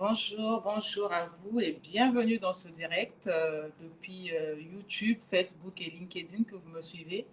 Bonjour, bonjour à vous et bienvenue dans ce direct depuis YouTube, Facebook et LinkedIn que vous me suivez.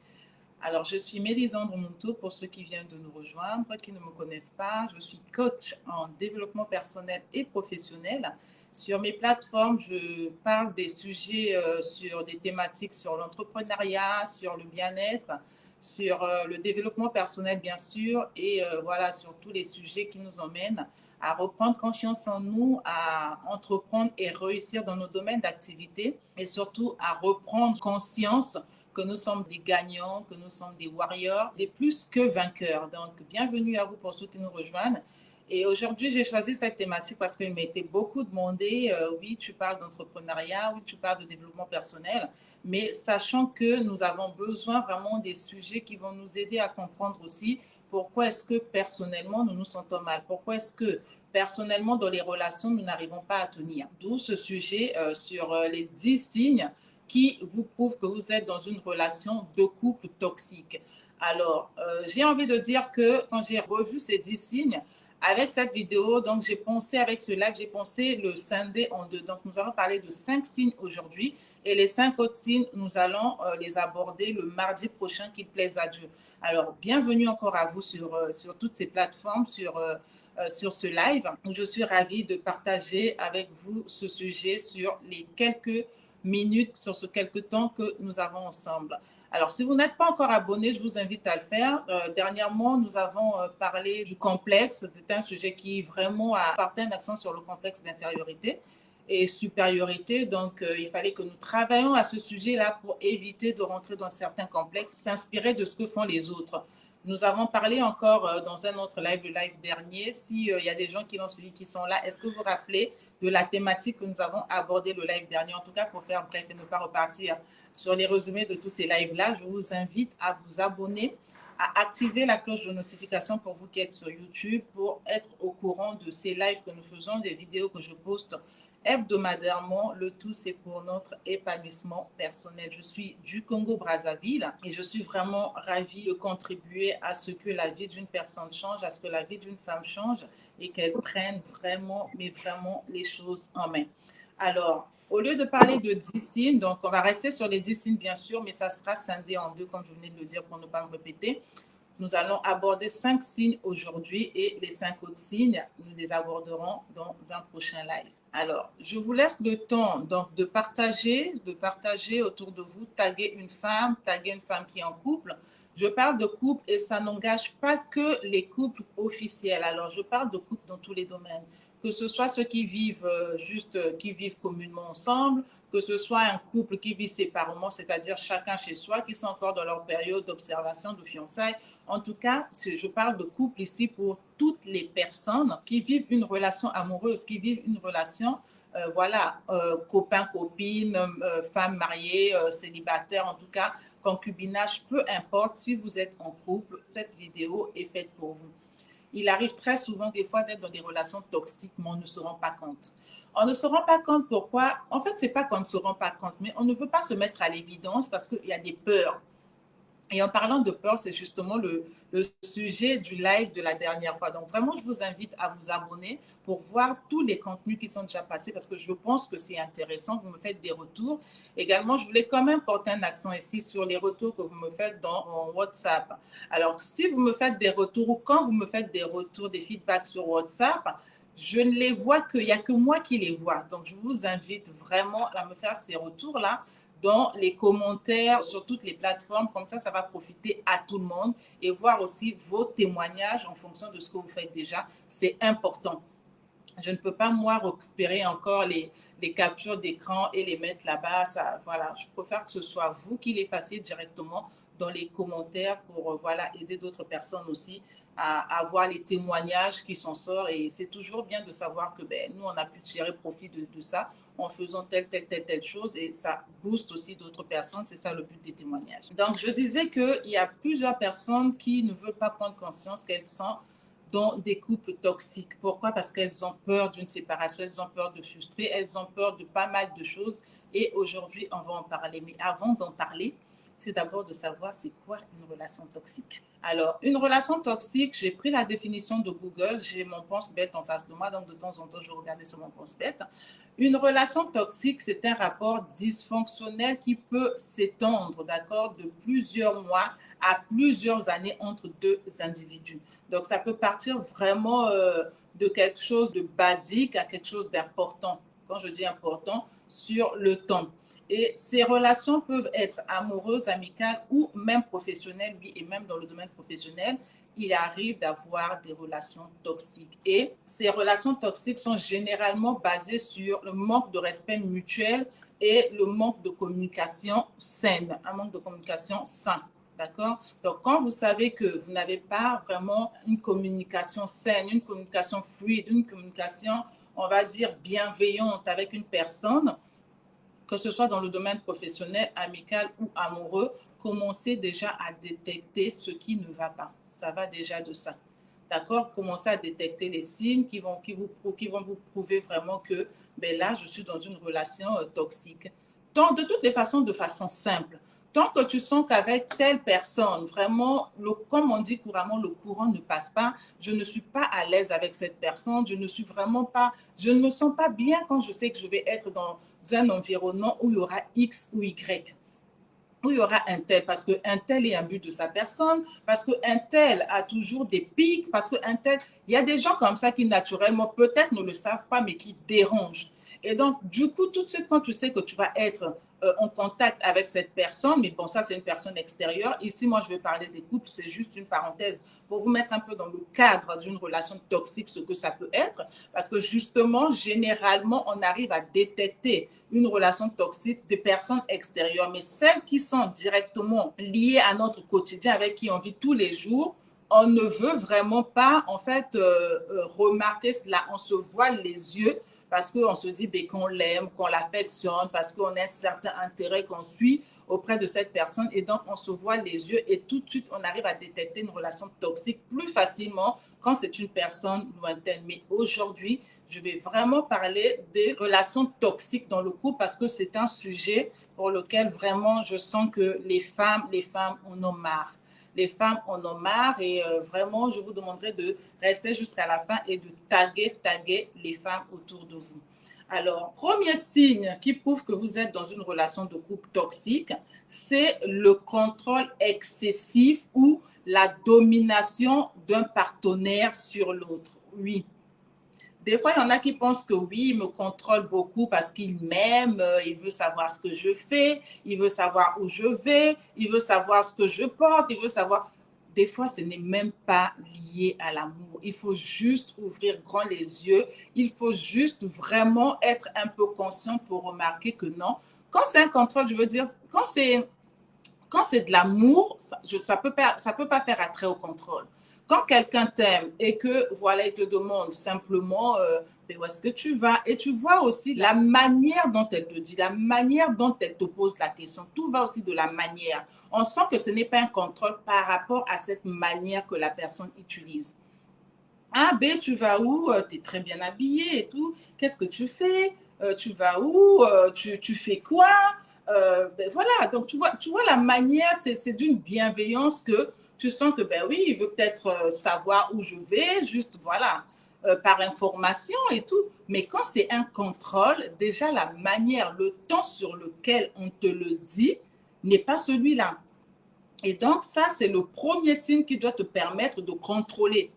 Alors, je suis Mélisandre Monteau pour ceux qui viennent de nous rejoindre, qui ne me connaissent pas. Je suis coach en développement personnel et professionnel. Sur mes plateformes, je parle des sujets sur des thématiques sur l'entrepreneuriat, sur le bien-être, sur le développement personnel, bien sûr, et voilà, sur tous les sujets qui nous emmènent à reprendre confiance en nous, à entreprendre et réussir dans nos domaines d'activité et surtout à reprendre conscience que nous sommes des gagnants, que nous sommes des warriors, des plus que vainqueurs. Donc, bienvenue à vous pour ceux qui nous rejoignent. Et aujourd'hui, j'ai choisi cette thématique parce qu'il m'a été beaucoup demandé, oui, tu parles d'entrepreneuriat, oui, tu parles de développement personnel, mais sachant que nous avons besoin vraiment des sujets qui vont nous aider à comprendre aussi pourquoi est-ce que personnellement nous nous sentons mal, pourquoi est-ce que personnellement dans les relations nous n'arrivons pas à tenir. D'où ce sujet sur les 10 signes qui vous prouvent que vous êtes dans une relation de couple toxique. Alors, j'ai envie de dire que quand j'ai revu ces 10 signes, avec cette vidéo, donc j'ai pensé avec ce live, j'ai pensé le scinder en deux. Donc, nous allons parler de 5 signes aujourd'hui et les 5 autres signes, nous allons les aborder le mardi prochain, qu'il plaise à Dieu. Alors, bienvenue encore à vous sur toutes ces plateformes, sur ce live où je suis ravie de partager avec vous ce sujet sur les quelques minutes, sur ce quelques temps que nous avons ensemble. Alors, si vous n'êtes pas encore abonné, je vous invite à le faire. Dernièrement, nous avons parlé du complexe. C'est un sujet qui vraiment a porté un accent sur le complexe d'infériorité et supériorité. Donc, il fallait que nous travaillions à ce sujet-là pour éviter de rentrer dans certains complexes, s'inspirer de ce que font les autres. Nous avons parlé encore dans un autre live, le live dernier. S'il y a des gens qui l'ont suivi, qui sont là, est-ce que vous vous rappelez de la thématique que nous avons abordée le live dernier? En tout cas, pour faire bref et ne pas repartir sur les résumés de tous ces lives-là, je vous invite à vous abonner, à activer la cloche de notification pour vous qui êtes sur YouTube, pour être au courant de ces lives que nous faisons, des vidéos que je poste hebdomadairement. Le tout, c'est pour notre épanouissement personnel. Je suis du Congo-Brazzaville et je suis vraiment ravie de contribuer à ce que la vie d'une personne change, à ce que la vie d'une femme change et qu'elle prenne vraiment, mais vraiment les choses en main. Alors, au lieu de parler de 10 signes, donc on va rester sur les 10 signes bien sûr, mais ça sera scindé en deux, comme je venais de le dire pour ne pas me répéter. Nous allons aborder 5 signes aujourd'hui et les 5 autres signes, nous les aborderons dans un prochain live. Alors, je vous laisse le temps donc de partager autour de vous, taguer une femme qui est en couple. Je parle de couple et ça n'engage pas que les couples officiels. Alors, je parle de couple dans tous les domaines, que ce soit ceux qui vivent qui vivent communément ensemble, que ce soit un couple qui vit séparément, c'est-à-dire chacun chez soi, qui sont encore dans leur période d'observation, de fiançailles. En tout cas, je parle de couple ici pour toutes les personnes qui vivent une relation amoureuse, qui vivent une relation, voilà, copain-copine, femme mariée, célibataire, en tout cas, concubinage, peu importe, si vous êtes en couple, cette vidéo est faite pour vous. Il arrive très souvent des fois d'être dans des relations toxiques, mais on ne se rend pas compte. On ne se rend pas compte pourquoi. En fait, c'est pas qu'on ne se rend pas compte, mais on ne veut pas se mettre à l'évidence parce qu'il y a des peurs. Et en parlant de peur, c'est justement le sujet du live de la dernière fois. Donc vraiment, je vous invite à vous abonner pour voir tous les contenus qui sont déjà passés parce que je pense que c'est intéressant. Vous me faites des retours. Également, je voulais quand même porter un accent ici sur les retours que vous me faites dans WhatsApp. Alors, si vous me faites des retours ou quand vous me faites des retours, des feedbacks sur WhatsApp, je ne les vois qu'il n'y a que moi qui les vois. Donc, je vous invite vraiment à me faire ces retours-là dans les commentaires sur toutes les plateformes. Comme ça va profiter à tout le monde et voir aussi vos témoignages en fonction de ce que vous faites déjà. C'est important. Je ne peux pas, moi, récupérer encore les captures d'écran et les mettre là-bas. Ça, voilà, je préfère que ce soit vous qui les fassiez directement dans les commentaires pour voilà, aider d'autres personnes aussi à voir les témoignages qui s'en sortent. Et c'est toujours bien de savoir que ben, nous, on a pu tirer profit de ça en faisant telle chose et ça booste aussi d'autres personnes. C'est ça le but des témoignages. Donc, je disais qu'il y a plusieurs personnes qui ne veulent pas prendre conscience qu'elles sont dans des couples toxiques. Pourquoi? Parce qu'elles ont peur d'une séparation, elles ont peur de frustrer, elles ont peur de pas mal de choses. Et aujourd'hui, on va en parler. Mais avant d'en parler, c'est d'abord de savoir c'est quoi une relation toxique. Alors, une relation toxique, j'ai pris la définition de Google, j'ai mon pense-bête en face de moi, donc de temps en temps, je regardais sur mon pense-bête. Une relation toxique, c'est un rapport dysfonctionnel qui peut s'étendre, d'accord, de plusieurs mois à plusieurs années entre deux individus. Donc, ça peut partir vraiment de quelque chose de basique à quelque chose d'important. Quand je dis important, sur le temps. Et ces relations peuvent être amoureuses, amicales ou même professionnelles, oui, et même dans le domaine professionnel, il arrive d'avoir des relations toxiques. Et ces relations toxiques sont généralement basées sur le manque de respect mutuel et le manque de communication saine, un manque de communication sain. D'accord? Donc, quand vous savez que vous n'avez pas vraiment une communication saine, une communication fluide, une communication, on va dire, bienveillante avec une personne, que ce soit dans le domaine professionnel, amical ou amoureux, commencez déjà à détecter ce qui ne va pas. Ça va déjà de ça. D'accord? Commencez à détecter les signes qui vont vous prouver vraiment que ben là, je suis dans une relation toxique. Donc, de toutes les façons, de façon simple. Tant que tu sens qu'avec telle personne, vraiment, comme on dit couramment, le courant ne passe pas, je ne suis pas à l'aise avec cette personne, je ne me sens pas bien quand je sais que je vais être dans un environnement où il y aura X ou Y, où il y aura un tel, parce qu'un tel est un but de sa personne, parce qu'un tel a toujours des pics, parce qu'un tel, il y a des gens comme ça qui naturellement peut-être ne le savent pas, mais qui dérangent. Et donc, du coup, tout de suite, quand tu sais que tu vas être en contact avec cette personne, mais bon, ça, c'est une personne extérieure. Ici, moi, je vais parler des couples, c'est juste une parenthèse pour vous mettre un peu dans le cadre d'une relation toxique, ce que ça peut être, parce que justement, généralement, on arrive à détecter une relation toxique des personnes extérieures, mais celles qui sont directement liées à notre quotidien, avec qui on vit tous les jours, on ne veut vraiment pas, en fait, remarquer cela. On se voile les yeux parce qu'on se dit ben, qu'on l'aime, qu'on l'affectionne, parce qu'on a un certain intérêt qu'on suit auprès de cette personne. Et donc, on se voit les yeux et tout de suite, on arrive à détecter une relation toxique plus facilement quand c'est une personne lointaine. Mais aujourd'hui, je vais vraiment parler des relations toxiques dans le couple parce que c'est un sujet pour lequel vraiment je sens que les femmes en ont marre. Les femmes en ont marre et vraiment, je vous demanderai de rester jusqu'à la fin et de taguer les femmes autour de vous. Alors, premier signe qui prouve que vous êtes dans une relation de couple toxique, c'est le contrôle excessif ou la domination d'un partenaire sur l'autre. Oui. Des fois, il y en a qui pensent que oui, il me contrôle beaucoup parce qu'il m'aime, il veut savoir ce que je fais, il veut savoir où je vais, il veut savoir ce que je porte, il veut savoir. Des fois, ce n'est même pas lié à l'amour. Il faut juste ouvrir grand les yeux. Il faut juste vraiment être un peu conscient pour remarquer que non. Quand c'est un contrôle, je veux dire, quand c'est de l'amour, ça ne peut pas faire attrait au contrôle. Quand quelqu'un t'aime et que, voilà, il te demande simplement où est-ce que tu vas, et tu vois aussi la manière dont elle te dit, la manière dont elle te pose la question, tout va aussi de la manière. On sent que ce n'est pas un contrôle par rapport à cette manière que la personne utilise. Ah, B, tu vas où? Tu es très bien habillé et tout. Qu'est-ce que tu fais? Tu vas où? Tu fais quoi? Ben voilà, donc tu vois la manière, c'est d'une bienveillance que tu sens que, ben oui, il veut peut-être savoir où je vais, juste voilà, par information et tout. Mais quand c'est un contrôle, déjà la manière, le temps sur lequel on te le dit n'est pas celui-là. Et donc, ça, c'est le premier signe qui doit te permettre de contrôler.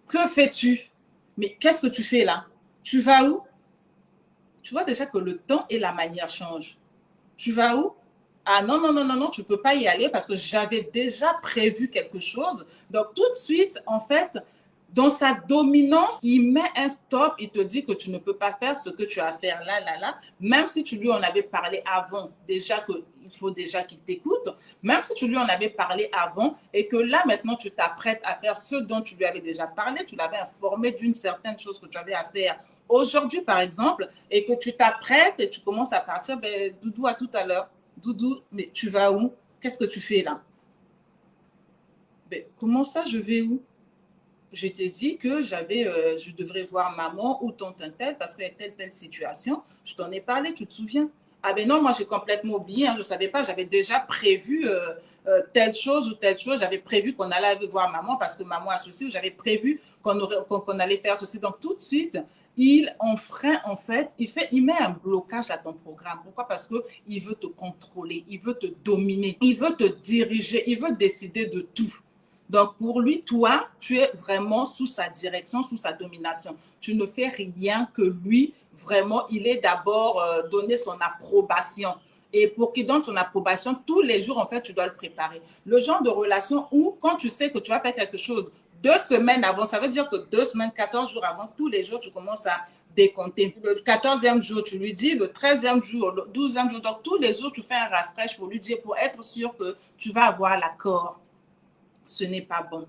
Que fais-tu? Mais qu'est-ce que tu fais là? Tu vas où? Tu vois déjà que le temps et la manière changent. Tu vas où? Ah non, non, non, non, non, tu ne peux pas y aller parce que j'avais déjà prévu quelque chose. Donc tout de suite, en fait, dans sa dominance, il met un stop, il te dit que tu ne peux pas faire ce que tu as à faire là, là, là, même si tu lui en avais parlé avant, déjà qu'il faut déjà qu'il t'écoute, même si tu lui en avais parlé avant et que là, maintenant, tu t'apprêtes à faire ce dont tu lui avais déjà parlé, tu l'avais informé d'une certaine chose que tu avais à faire aujourd'hui, par exemple, et que tu t'apprêtes et tu commences à partir, ben, Doudou, à tout à l'heure. Doudou, mais tu vas où? Qu'est-ce que tu fais là? Ben, comment ça, je vais où? Je t'ai dit que je devrais voir maman ou tonton tel parce qu'il y a telle situation. Je t'en ai parlé, tu te souviens? Ah ben non, moi j'ai complètement oublié, hein, je ne savais pas, j'avais déjà prévu telle chose ou telle chose, j'avais prévu qu'on allait aller voir maman parce que maman a ceci, ou j'avais prévu qu'on allait faire ceci. Donc tout de suite, il enfreint en fait, il met un blocage à ton programme. Pourquoi? Parce qu'il veut te contrôler, il veut te dominer, il veut te diriger, il veut décider de tout. Donc, pour lui, toi, tu es vraiment sous sa direction, sous sa domination. Tu ne fais rien que lui, vraiment, il est d'abord donné son approbation. Et pour qu'il donne son approbation, tous les jours, en fait, tu dois le préparer. Le genre de relation où, quand tu sais que tu vas faire quelque chose 2 semaines avant, ça veut dire que 2 semaines, 14 jours avant, tous les jours, tu commences à décompter. Le 14e jour, tu lui dis, le 13e jour, le 12e jour, donc tous les jours, tu fais un rafraîchissement pour lui dire, pour être sûr que tu vas avoir l'accord. Ce n'est pas bon.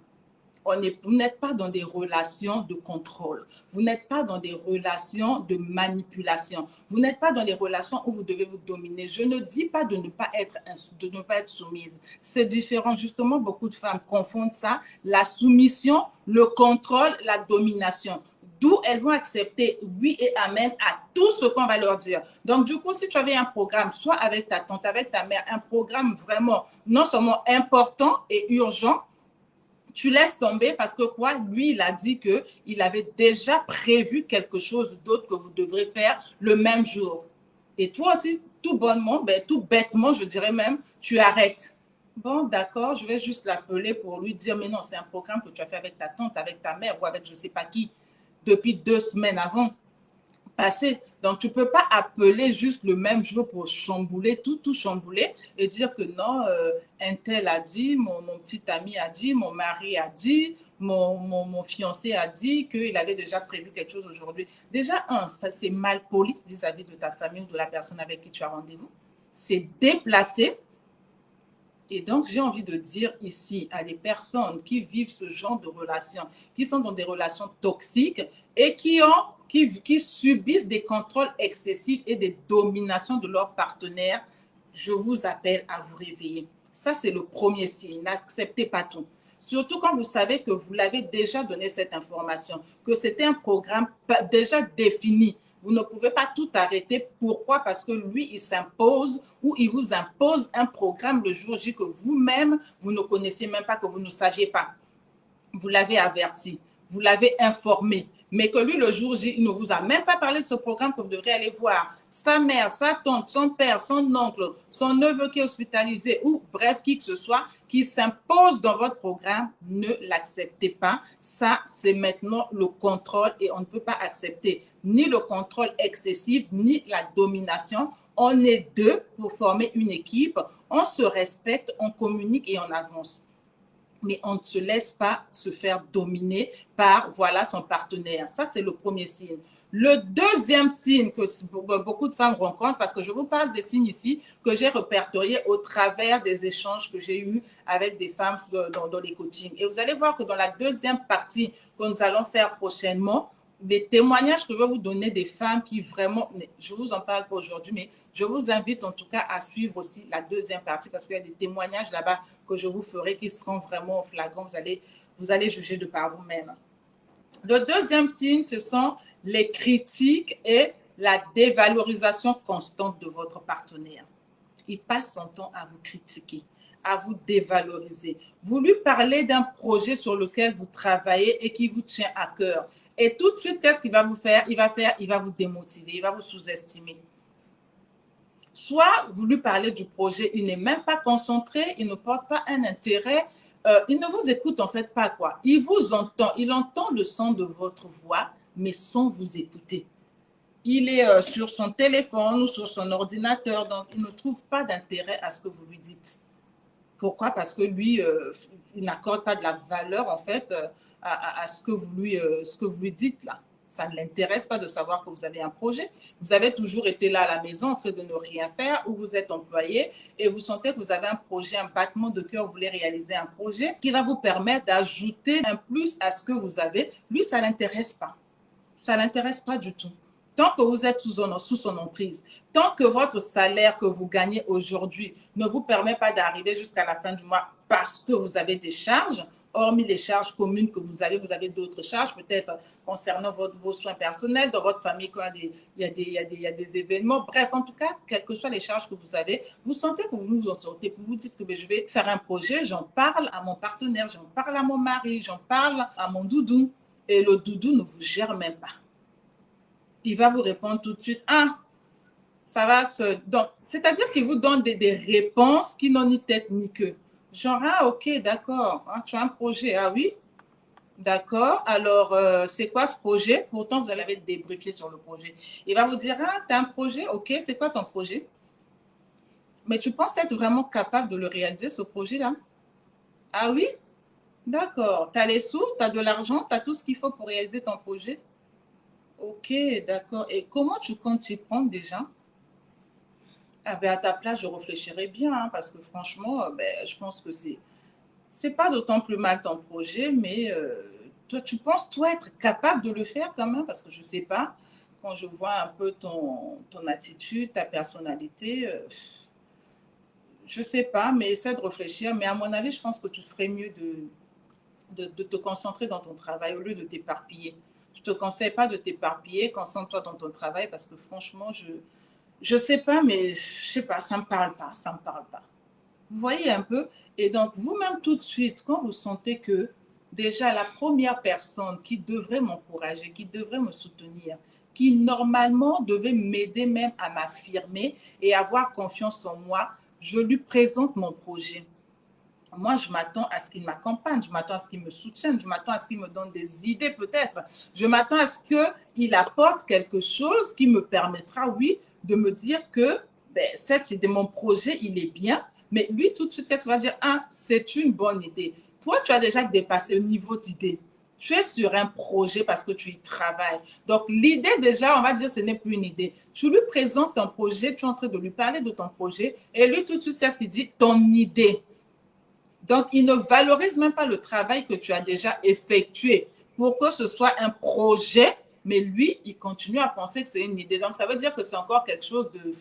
Vous n'êtes pas dans des relations de contrôle. Vous n'êtes pas dans des relations de manipulation. Vous n'êtes pas dans des relations où vous devez vous dominer. Je ne dis pas de ne pas être soumise. C'est différent. Justement, beaucoup de femmes confondent ça, la soumission, le contrôle, la domination. D'où elles vont accepter oui et amen à tout ce qu'on va leur dire. Donc, du coup, si tu avais un programme, soit avec ta tante, avec ta mère, un programme vraiment non seulement important et urgent, tu laisses tomber parce que quoi, lui, il a dit qu'il avait déjà prévu quelque chose d'autre que vous devrez faire le même jour. Et toi aussi, tout bonnement, tout bêtement, je dirais même, tu arrêtes. Bon, d'accord, je vais juste l'appeler pour lui dire, mais non, c'est un programme que tu as fait avec ta tante, avec ta mère ou avec je ne sais pas qui depuis 2 semaines avant passé. Donc, tu ne peux pas appeler juste le même jour pour chambouler, tout chambouler et dire que non, un tel a dit, mon petit ami a dit, mon mari a dit, mon fiancé a dit qu'il avait déjà prévu quelque chose aujourd'hui. Déjà, ça c'est mal poli vis-à-vis de ta famille ou de la personne avec qui tu as rendez-vous. C'est déplacé. Et donc, j'ai envie de dire ici à des personnes qui vivent ce genre de relations, qui sont dans des relations toxiques et qui subissent des contrôles excessifs et des dominations de leurs partenaires, je vous appelle à vous réveiller. Ça, c'est le premier signe. N'acceptez pas tout. Surtout quand vous savez que vous l'avez déjà donné cette information, que c'était un programme déjà défini. Vous ne pouvez pas tout arrêter. Pourquoi? Parce que lui, il s'impose ou il vous impose un programme le jour J que vous-même, vous ne connaissiez même pas, que vous ne saviez pas. Vous l'avez averti, vous l'avez informé, mais que lui, le jour J, il ne vous a même pas parlé de ce programme que vous devrez aller voir. Sa mère, sa tante, son père, son oncle, son neveu qui est hospitalisé ou bref, qui que ce soit, qui s'impose dans votre programme, ne l'acceptez pas. Ça, c'est maintenant le contrôle et on ne peut pas accepter ni le contrôle excessif, ni la domination. On est deux pour former une équipe, on se respecte, on communique et on avance. Mais on ne se laisse pas se faire dominer par voilà son partenaire. Ça, c'est le premier signe. Le deuxième signe que beaucoup de femmes rencontrent, parce que je vous parle des signes ici que j'ai répertoriés au travers des échanges que j'ai eus avec des femmes dans les coachings. Et vous allez voir que dans la deuxième partie que nous allons faire prochainement, des témoignages que je vais vous donner des femmes qui vraiment, je vous en parle pas aujourd'hui, mais je vous invite en tout cas à suivre aussi la deuxième partie parce qu'il y a des témoignages là-bas que je vous ferai qui seront vraiment flagrants. Vous allez juger de par vous-même. Le deuxième signe, ce sont les critiques et la dévalorisation constante de votre partenaire. Il passe son temps à vous critiquer, à vous dévaloriser. Vous lui parlez d'un projet sur lequel vous travaillez et qui vous tient à cœur. Et tout de suite, qu'est-ce qu'il va vous faire? Il va vous démotiver, il va vous sous-estimer. Soit vous lui parlez du projet, il n'est même pas concentré, il ne porte pas un intérêt, il ne vous écoute en fait pas quoi. Il vous entend, il entend le son de votre voix, mais sans vous écouter. Il est sur son téléphone ou sur son ordinateur, donc il ne trouve pas d'intérêt à ce que vous lui dites. Pourquoi? Parce que lui, il n'accorde pas de la valeur en fait à ce que vous lui dites là. Ça ne l'intéresse pas de savoir que vous avez un projet. Vous avez toujours été là à la maison en train de ne rien faire ou vous êtes employé et vous sentez que vous avez un projet, un battement de cœur, vous voulez réaliser un projet qui va vous permettre d'ajouter un plus à ce que vous avez. Lui, ça ne l'intéresse pas. Ça ne l'intéresse pas du tout. Tant que vous êtes sous son emprise, tant que votre salaire que vous gagnez aujourd'hui ne vous permet pas d'arriver jusqu'à la fin du mois parce que vous avez des charges, hormis les charges communes que vous avez d'autres charges, peut-être concernant vos soins personnels, dans votre famille, quand il y a des événements. Bref, en tout cas, quelles que soient les charges que vous avez, vous sentez que vous vous en sortez, vous vous dites que je vais faire un projet, j'en parle à mon partenaire, j'en parle à mon mari, j'en parle à mon doudou. Et le doudou ne vous gère même pas. Il va vous répondre tout de suite, ah, ça va se... Donc, c'est-à-dire qu'il vous donne des réponses qui n'ont ni tête ni queue. Genre, ah, ok, d'accord, ah, tu as un projet, ah oui, d'accord, alors c'est quoi ce projet? Pourtant, vous allez débriefer sur le projet. Il va vous dire, ah, tu as un projet, ok, c'est quoi ton projet? Mais tu penses être vraiment capable de le réaliser, ce projet-là? Ah oui? D'accord, tu as les sous, tu as de l'argent, tu as tout ce qu'il faut pour réaliser ton projet? Ok, d'accord. Et comment tu comptes t'y prendre déjà? Ah ben, à ta place, je réfléchirais bien, hein, parce que franchement, ben, je pense que c'est pas d'autant plus mal ton projet, mais toi, tu penses, toi, être capable de le faire quand même? Parce que je sais pas, quand je vois un peu ton attitude, ta personnalité, je sais pas, mais essaie de réfléchir. Mais à mon avis, je pense que tu ferais mieux de te concentrer dans ton travail au lieu de t'éparpiller. Je te conseille pas de t'éparpiller, concentre-toi dans ton travail parce que franchement, je sais pas, mais je sais pas, ça me parle pas, ça me parle pas. Vous voyez un peu? Et donc, vous-même, tout de suite, quand vous sentez que déjà la première personne qui devrait m'encourager, qui devrait me soutenir, qui normalement devait m'aider même à m'affirmer et avoir confiance en moi, je lui présente mon projet. Moi, je m'attends à ce qu'il m'accompagne, je m'attends à ce qu'il me soutienne, je m'attends à ce qu'il me donne des idées peut-être. Je m'attends à ce qu'il apporte quelque chose qui me permettra, oui, de me dire que ben, cette idée, mon projet, il est bien, mais lui, tout de suite, qu'est-ce qu'il va dire? Ah, c'est une bonne idée. Toi, tu as déjà dépassé le niveau d'idée. Tu es sur un projet parce que tu y travailles. Donc, l'idée, déjà, on va dire, ce n'est plus une idée. Tu lui présentes ton projet, tu es en train de lui parler de ton projet, et lui, tout de suite, c'est ce qu'il dit, ton idée. Donc, il ne valorise même pas le travail que tu as déjà effectué pour que ce soit un projet, mais lui, il continue à penser que c'est une idée. Donc, ça veut dire que c'est encore quelque chose de...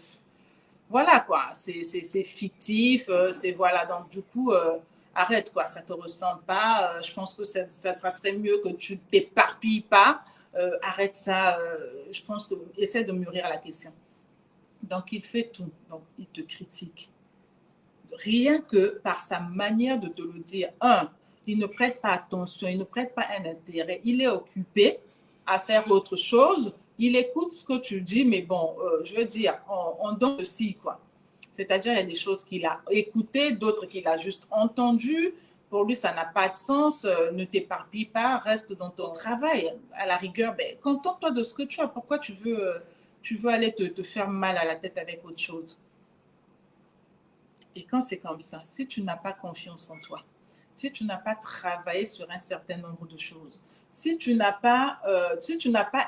Voilà, quoi. C'est fictif, c'est voilà. Donc, du coup, arrête, quoi. Ça ne te ressemble pas. Je pense que ça serait mieux que tu ne t'éparpilles pas. Arrête ça. Je pense que... Essaie de mûrir la question. Donc, il fait tout. Donc, il te critique. Rien que par sa manière de te le dire. Un, il ne prête pas attention, il ne prête pas un intérêt. Il est occupé à faire autre chose. Il écoute ce que tu dis, mais bon, je veux dire, on donne aussi, quoi. C'est-à-dire, il y a des choses qu'il a écoutées, d'autres qu'il a juste entendues. Pour lui, ça n'a pas de sens. Ne t'éparpille pas, reste dans ton travail. À la rigueur, ben, contente-toi de ce que tu as. Pourquoi tu veux aller te faire mal à la tête avec autre chose? Et quand c'est comme ça, si tu n'as pas confiance en toi, si tu n'as pas travaillé sur un certain nombre de choses, si tu n'as pas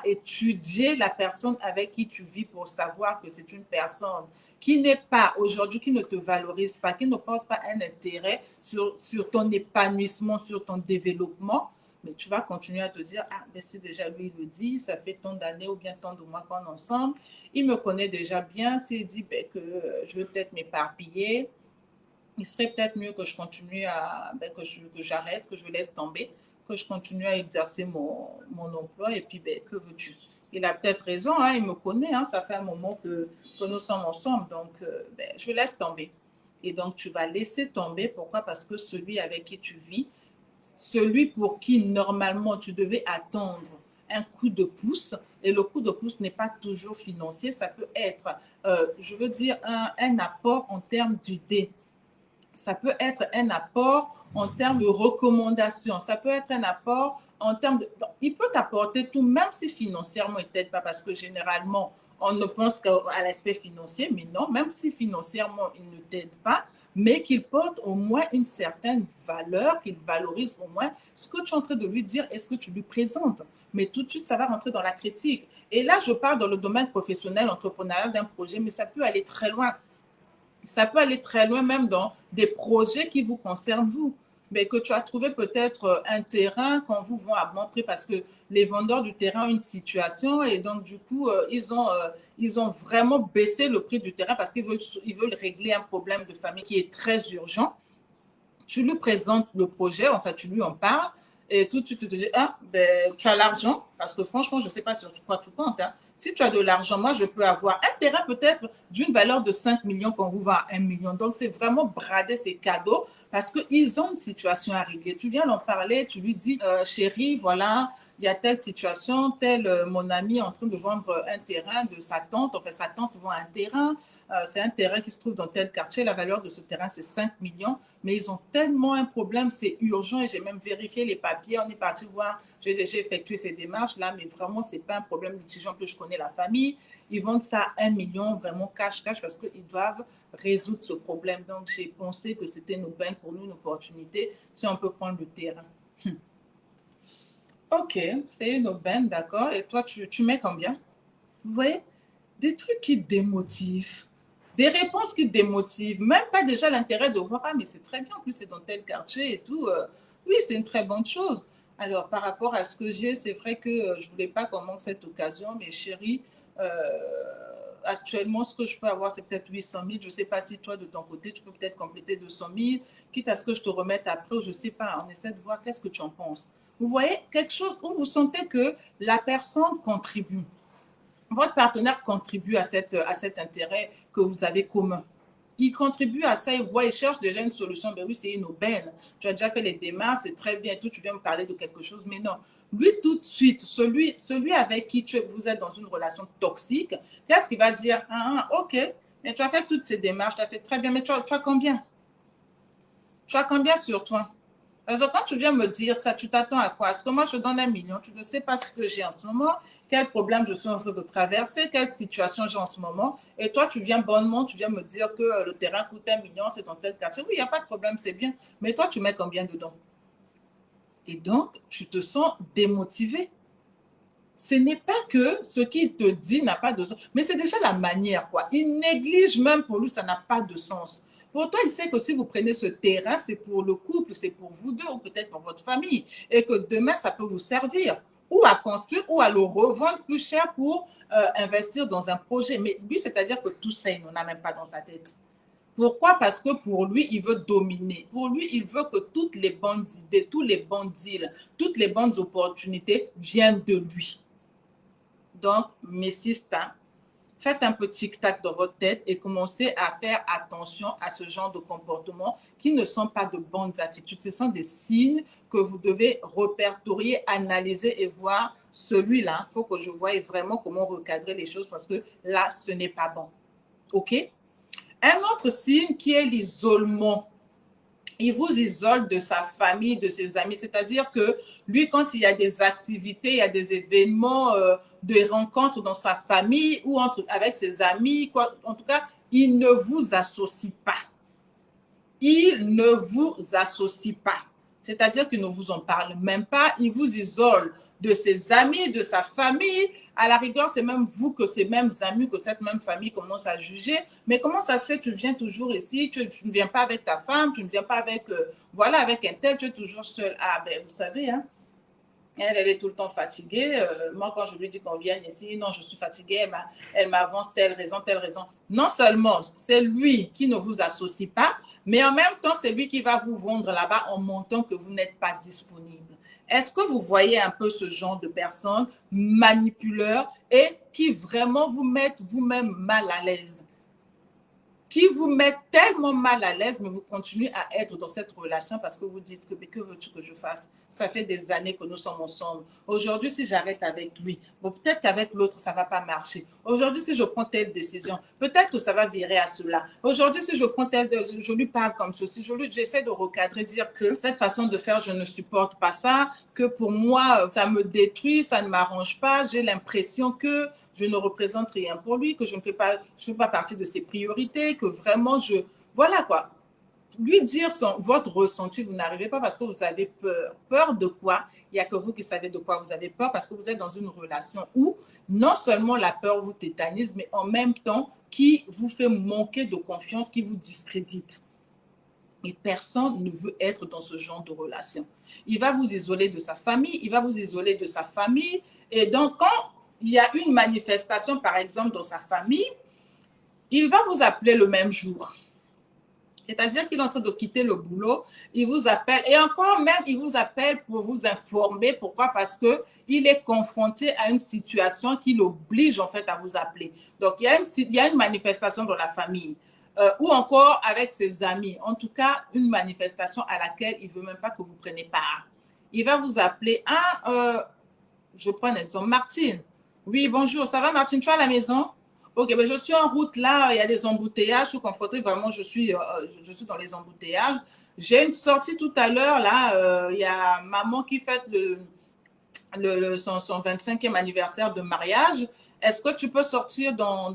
étudié la personne avec qui tu vis pour savoir que c'est une personne qui n'est pas aujourd'hui, qui ne te valorise pas, qui ne porte pas un intérêt sur ton épanouissement, sur ton développement, mais tu vas continuer à te dire, ah, ben c'est déjà lui, il le dit, ça fait tant d'années ou bien tant de mois qu'on est ensemble, il me connaît déjà bien, s'il dit ben, que je vais peut-être m'éparpiller, il serait peut-être mieux que je continue à, ben, que j'arrête, que je laisse tomber, que je continue à exercer mon emploi. Et puis, ben, que veux-tu? Il a peut-être raison, hein, il me connaît, hein, ça fait un moment que nous sommes ensemble, donc ben, je laisse tomber. Et donc, tu vas laisser tomber. Pourquoi? Parce que celui avec qui tu vis, celui pour qui normalement tu devais attendre un coup de pouce, et le coup de pouce n'est pas toujours financier, ça peut être, je veux dire, un apport en termes d'idées. Ça peut être un apport en termes de recommandations. Ça peut être un apport en termes de... Donc, il peut t'apporter tout, même si financièrement, il ne t'aide pas, parce que généralement, on ne pense qu'à l'aspect financier, mais non, même si financièrement, il ne t'aide pas, mais qu'il porte au moins une certaine valeur, qu'il valorise au moins ce que tu es en train de lui dire et ce que tu lui présentes. Mais tout de suite, ça va rentrer dans la critique. Et là, je parle dans le domaine professionnel, entrepreneurial d'un projet, mais ça peut aller très loin. Ça peut aller très loin, même dans des projets qui vous concernent vous, mais que tu as trouvé peut-être un terrain qu'on vous vend à bon prix parce que les vendeurs du terrain ont une situation et donc du coup, ils ont vraiment baissé le prix du terrain parce ils veulent régler un problème de famille qui est très urgent. tu lui présentes le projet, en fait, tu lui en parles, et tout de suite, tu te dis, ah, ben, tu as l'argent, parce que franchement, je ne sais pas sur quoi tu comptes. Hein. Si tu as de l'argent, moi, je peux avoir un terrain peut-être d'une valeur de 5 millions qu'on vous vend à 1 million. Donc, c'est vraiment brader ces cadeaux parce qu'ils ont une situation à régler. Tu viens leur parler, tu lui dis, chérie, voilà, il y a telle situation, tel mon ami est en train de vendre un terrain de sa tante, enfin sa tante vend un terrain, c'est un terrain qui se trouve dans tel quartier, la valeur de ce terrain c'est 5 millions, mais ils ont tellement un problème, c'est urgent et j'ai même vérifié les papiers, on est parti voir, j'ai déjà effectué ces démarches là, mais vraiment c'est pas un problème litigieux, que je connais la famille, ils vendent ça à 1 million vraiment cash parce qu'ils doivent résoudre ce problème. Donc j'ai pensé que c'était une aubaine pour nous, une opportunité, si on peut prendre le terrain. Ok, c'est une aubaine, d'accord. Et toi, tu mets combien? Vous voyez? Des trucs qui démotivent. Des réponses qui démotivent. Même pas déjà l'intérêt de voir, ah, mais c'est très bien, en plus c'est dans tel quartier et tout. Oui, c'est une très bonne chose. Alors, par rapport à ce que j'ai, c'est vrai que je ne voulais pas qu'on manque cette occasion, mais chérie, euh, actuellement, ce que je peux avoir, c'est peut-être 800 000. Je ne sais pas si toi, de ton côté, tu peux peut-être compléter 200 000, quitte à ce que je te remette après, ou je ne sais pas. On essaie de voir qu'est-ce que tu en penses. Vous voyez, quelque chose où vous sentez que la personne contribue. Votre partenaire contribue à cet intérêt que vous avez commun. Il contribue à ça, il voit, il cherche déjà une solution. Ben oui, c'est une aubaine. Tu as déjà fait les démarches, c'est très bien. Tout, tu viens me parler de quelque chose, mais non. Lui, tout de suite, celui avec qui vous êtes dans une relation toxique, qu'est-ce qu'il va dire? Ah, ok, mais tu as fait toutes ces démarches, c'est très bien, mais tu as combien? Tu as combien sur toi? Parce que quand tu viens me dire ça, tu t'attends à quoi? Est-ce que moi, je donne 1 million? Tu ne sais pas ce que j'ai en ce moment, quel problème je suis en train de traverser, quelle situation j'ai en ce moment. Et toi, tu viens bonnement, tu viens me dire que le terrain coûte 1 million, c'est dans tel quartier. Oui, il n'y a pas de problème, c'est bien. Mais toi, tu mets combien dedans? Et donc, tu te sens démotivé. Ce n'est pas que ce qu'il te dit n'a pas de sens, mais c'est déjà la manière, quoi. Il néglige même pour lui, ça n'a pas de sens. Pourtant, il sait que si vous prenez ce terrain, c'est pour le couple, c'est pour vous deux ou peut-être pour votre famille, et que demain, ça peut vous servir ou à construire ou à le revendre plus cher pour investir dans un projet. Mais lui, c'est-à-dire que tout ça, il n'en a même pas dans sa tête. Pourquoi? Parce que pour lui, il veut dominer. Pour lui, il veut que toutes les bonnes idées, tous les bons deals, toutes les bonnes opportunités viennent de lui. Donc, mes sisters, faites un peu tic-tac dans votre tête et commencez à faire attention à ce genre de comportements qui ne sont pas de bonnes attitudes. Ce sont des signes que vous devez répertorier, analyser et voir celui-là. Il faut que je voie vraiment comment recadrer les choses parce que là, ce n'est pas bon. OK? Un autre signe qui est l'isolement. Il vous isole de sa famille, de ses amis. C'est-à-dire que lui, quand il y a des activités, il y a des événements, des rencontres dans sa famille ou avec ses amis, quoi, en tout cas, il ne vous associe pas. Il ne vous associe pas. C'est-à-dire qu'il ne vous en parle même pas. Il vous isole de ses amis, de sa famille. À la rigueur, c'est même vous que ces mêmes amis, que cette même famille commence à juger. Mais comment ça se fait? Tu viens toujours ici, tu ne viens pas avec ta femme, tu ne viens pas avec, voilà, avec un tel, tu es toujours seul. Ah, ben, vous savez, hein, elle est tout le temps fatiguée. Moi, quand je lui dis qu'on vient ici, non, je suis fatiguée, elle m'avance telle raison. Non seulement c'est lui qui ne vous associe pas, mais en même temps, c'est lui qui va vous vendre là-bas en montant que vous n'êtes pas disponible. Est-ce que vous voyez un peu ce genre de personnes manipuleurs et qui vraiment vous mettent vous-même mal à l'aise? Qui vous met tellement mal à l'aise, mais vous continuez à être dans cette relation parce que vous dites que veux-tu que je fasse? Ça fait des années que nous sommes ensemble. Aujourd'hui, si j'arrête avec lui, bon, peut-être qu'avec l'autre, ça ne va pas marcher. Aujourd'hui, si je prends telle décision, peut-être que ça va virer à cela. Aujourd'hui, si je prends je lui parle comme ceci, j'essaie de recadrer, dire que cette façon de faire, je ne supporte pas ça, que pour moi, ça me détruit, ça ne m'arrange pas. J'ai l'impression que je ne représente rien pour lui, que je ne fais pas partie de ses priorités, que vraiment voilà quoi. Lui dire votre ressenti, vous n'arrivez pas parce que vous avez peur. Peur de quoi? Il n'y a que vous qui savez de quoi vous avez peur parce que vous êtes dans une relation où non seulement la peur vous tétanise, mais en même temps qui vous fait manquer de confiance, qui vous discrédite. Et personne ne veut être dans ce genre de relation. Il va vous isoler de sa famille, il va vous isoler de sa famille. Et donc, quand il y a une manifestation, par exemple, dans sa famille, il va vous appeler le même jour. C'est-à-dire qu'il est en train de quitter le boulot, il vous appelle et encore même, il vous appelle pour vous informer. Pourquoi? Parce qu'il est confronté à une situation qui l'oblige en fait à vous appeler. Donc, il y a une manifestation dans la famille ou encore avec ses amis. En tout cas, une manifestation à laquelle il ne veut même pas que vous preniez part. Il va vous appeler. Je prends un exemple. Martine. Oui, bonjour. Ça va, Martine? Tu es à la maison? Ok, ben je suis en route là, il y a des embouteillages, je suis confrontée, vraiment, je suis dans les embouteillages. J'ai une sortie tout à l'heure là, il y a maman qui fête son 25e anniversaire de mariage. Est-ce que tu peux sortir dans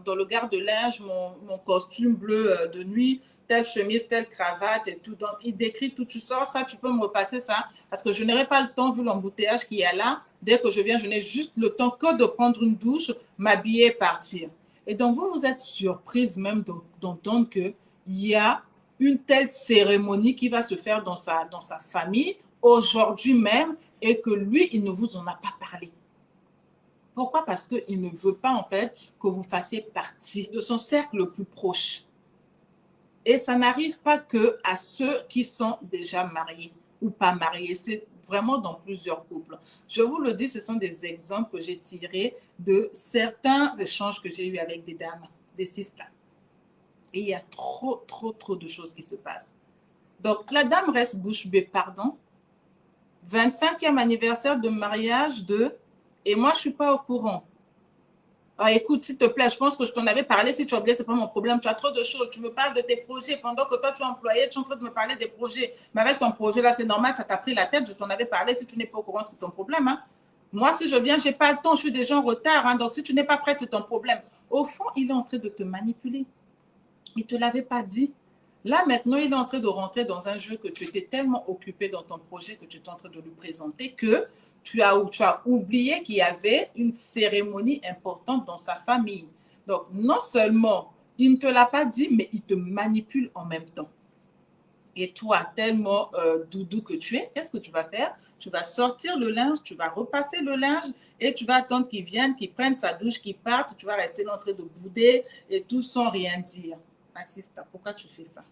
le garde-linge mon costume bleu de nuit, telle chemise, telle cravate et tout. Donc, il décrit tout. Tu sors ça, tu peux me repasser ça parce que je n'aurai pas le temps vu l'embouteillage qu'il y a là. Dès que je viens, je n'ai juste le temps que de prendre une douche, m'habiller et partir. Et donc, vous êtes surprise même d'entendre qu'il y a une telle cérémonie qui va se faire dans sa famille aujourd'hui même et que lui, il ne vous en a pas parlé. Pourquoi? Parce qu'il ne veut pas en fait que vous fassiez partie de son cercle le plus proche. Et ça n'arrive pas que à ceux qui sont déjà mariés ou pas mariés. C'est vraiment dans plusieurs couples. Je vous le dis, ce sont des exemples que j'ai tirés de certains échanges que j'ai eus avec des dames, des sisters. Et il y a trop de choses qui se passent. Donc, la dame reste bouche bée, pardon. 25e anniversaire de mariage de... Et moi, je ne suis pas au courant. Ah, écoute, s'il te plaît, je pense que je t'en avais parlé. Si tu as oublié, ce n'est pas mon problème. Tu as trop de choses. Tu me parles de tes projets. Pendant que toi, tu es employé, tu es en train de me parler des projets. Mais avec ton projet, là, c'est normal, ça t'a pris la tête. Je t'en avais parlé. Si tu n'es pas au courant, c'est ton problème. Hein. Moi, si je viens, je n'ai pas le temps. Je suis déjà en retard. Hein. Donc, si tu n'es pas prête, c'est ton problème. Au fond, il est en train de te manipuler. Il ne te l'avait pas dit. Là, maintenant, il est en train de rentrer dans un jeu que tu étais tellement occupé dans ton projet que tu es en train de lui présenter que tu as oublié qu'il y avait une cérémonie importante dans sa famille. Donc, non seulement il ne te l'a pas dit, mais il te manipule en même temps. Et toi, tellement doudou que tu es, qu'est-ce que tu vas faire? Tu vas sortir le linge, tu vas repasser le linge et tu vas attendre qu'il vienne, qu'il prenne sa douche, qu'il parte. Tu vas rester là en train de bouder et tout sans rien dire. Assista, pourquoi tu fais ça?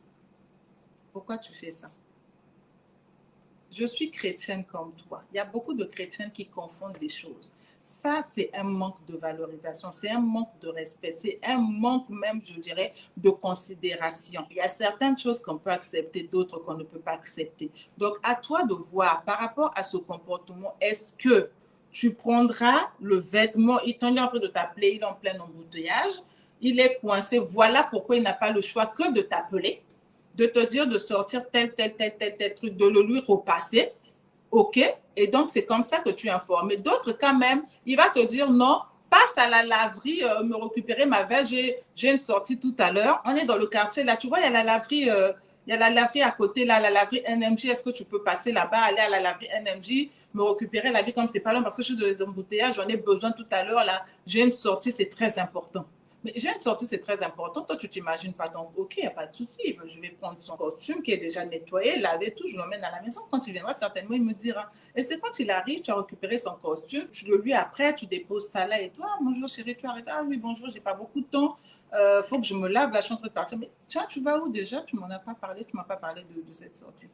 Pourquoi tu fais ça? Je suis chrétienne comme toi. Il y a beaucoup de chrétiens qui confondent les choses. Ça, c'est un manque de valorisation, c'est un manque de respect, c'est un manque même, je dirais, de considération. Il y a certaines choses qu'on peut accepter, d'autres qu'on ne peut pas accepter. Donc, à toi de voir par rapport à ce comportement, est-ce que tu prendras le vêtement, il est en train de t'appeler, il est en plein embouteillage, il est coincé, voilà pourquoi il n'a pas le choix que de t'appeler, de te dire de sortir tel truc, de le lui repasser. OK? Et donc, c'est comme ça que tu es informé. D'autres cas même, il va te dire non, passe à la laverie, me récupérer ma veste. J'ai une sortie tout à l'heure. On est dans le quartier là. Tu vois, il y a la laverie. Il y a la laverie à côté, là, la laverie NMJ. Est-ce que tu peux passer là-bas, aller à la laverie NMJ, me récupérer la vie comme c'est pas long parce que je suis dans les embouteillages, j'en ai besoin tout à l'heure, là. J'ai une sortie, c'est très important. Mais j'ai une sortie, c'est très important. Toi, tu t'imagines pas. Donc, OK, il n'y a pas de souci. Je vais prendre son costume qui est déjà nettoyé, lavé, tout. Je l'emmène à la maison. Quand il viendra, certainement, il me dira. Et c'est quand il arrive, tu as récupéré son costume, tu le lui après, tu déposes ça là et toi, bonjour chérie, tu arrives. Ah oui, bonjour, j'ai pas beaucoup de temps. Faut que je me lave, là, je suis en train de partir. Mais tiens, tu vas où déjà? Tu m'en as pas parlé, tu m'as pas parlé de cette sortie.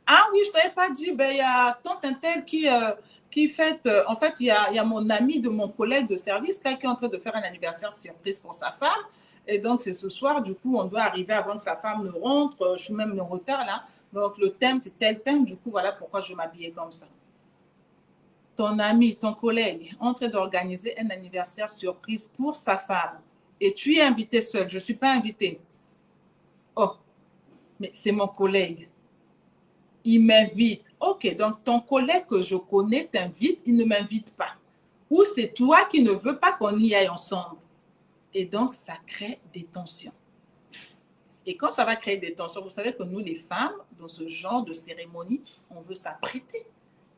Ah oui, je t'avais pas dit, ben il y a tante un tel qui fête, en fait, il y a mon ami de mon collègue de service là, qui est en train de faire un anniversaire surprise pour sa femme. Et donc, c'est ce soir, du coup, on doit arriver avant que sa femme ne rentre. Je suis même en retard là. Donc, le thème, c'est tel thème. Du coup, voilà pourquoi je m'habillais comme ça. Ton ami, ton collègue, en train d'organiser un anniversaire surprise pour sa femme. Et tu es invité seul. Je ne suis pas invitée. Oh, mais c'est mon collègue. Il m'invite. OK, donc ton collègue que je connais t'invite, il ne m'invite pas. Ou c'est toi qui ne veux pas qu'on y aille ensemble. Et donc, ça crée des tensions. Et quand ça va créer des tensions, vous savez que nous, les femmes, dans ce genre de cérémonie, on veut s'apprêter.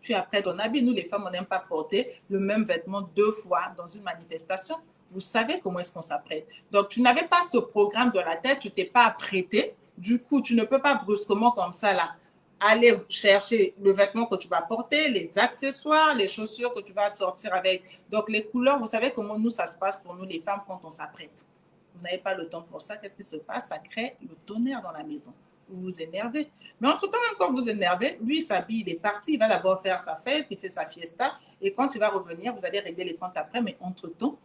Tu apprêtes ton habit. Nous, les femmes, on n'aime pas porter le même vêtement 2 fois dans une manifestation. Vous savez comment est-ce qu'on s'apprête. Donc, tu n'avais pas ce programme dans la tête, tu t'es pas apprêté. Du coup, tu ne peux pas brusquement comme ça, là, aller chercher le vêtement que tu vas porter, les accessoires, les chaussures que tu vas sortir avec. Donc, les couleurs, vous savez comment nous, ça se passe pour nous, les femmes, quand on s'apprête. Vous n'avez pas le temps pour ça. Qu'est-ce qui se passe? Ça crée le tonnerre dans la maison. Vous vous énervez. Mais entre-temps, même quand vous vous énervez, lui, il s'habille, il est parti, il va d'abord faire sa fête, il fait sa fiesta, et quand il va revenir, vous allez régler les comptes après, mais entre-temps,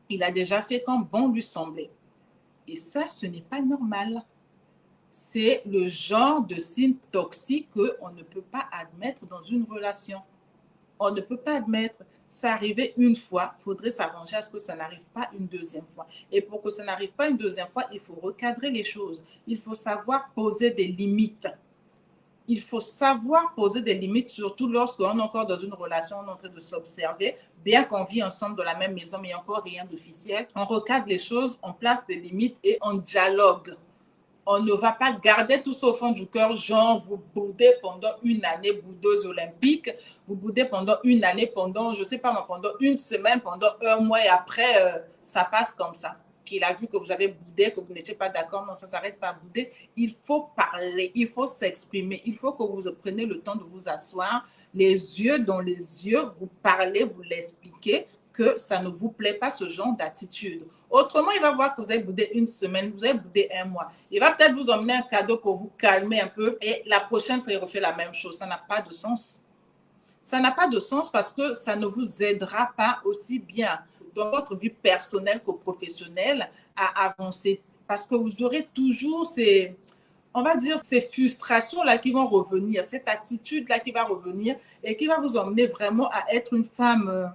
il a déjà fait comme bon lui semblait. Et ça, ce n'est pas normal. C'est le genre de signe toxique qu'on ne peut pas admettre dans une relation. On ne peut pas admettre. Ça arrivait une fois, il faudrait s'arranger à ce que ça n'arrive pas une deuxième fois. Et pour que ça n'arrive pas une deuxième fois, il faut recadrer les choses. Il faut savoir poser des limites. Il faut savoir poser des limites, surtout lorsqu'on est encore dans une relation, on est en train de s'observer, bien qu'on vit ensemble dans la même maison, mais encore rien d'officiel. On recadre les choses, on place des limites et on dialogue. On ne va pas garder tout ça au fond du cœur, genre vous boudez pendant une année, boudeuse olympique, vous boudez pendant une année, pendant, je ne sais pas, pendant une semaine, pendant un mois, et après, ça passe comme ça. Qu'il a vu que vous avez boudé, que vous n'étiez pas d'accord, non, ça ne s'arrête pas à bouder. Il faut parler, il faut s'exprimer, il faut que vous preniez le temps de vous asseoir, les yeux dans les yeux, vous parlez, vous l'expliquez, que ça ne vous plaît pas ce genre d'attitude. Autrement, il va voir que vous avez boudé une semaine, vous avez boudé un mois. Il va peut-être vous emmener un cadeau pour vous calmer un peu et la prochaine fois, il refait la même chose. Ça n'a pas de sens. Ça n'a pas de sens parce que ça ne vous aidera pas aussi bien dans votre vie personnelle que professionnelle à avancer. Parce que vous aurez toujours ces, on va dire, ces frustrations-là qui vont revenir, cette attitude-là qui va revenir et qui va vous emmener vraiment à être une femme,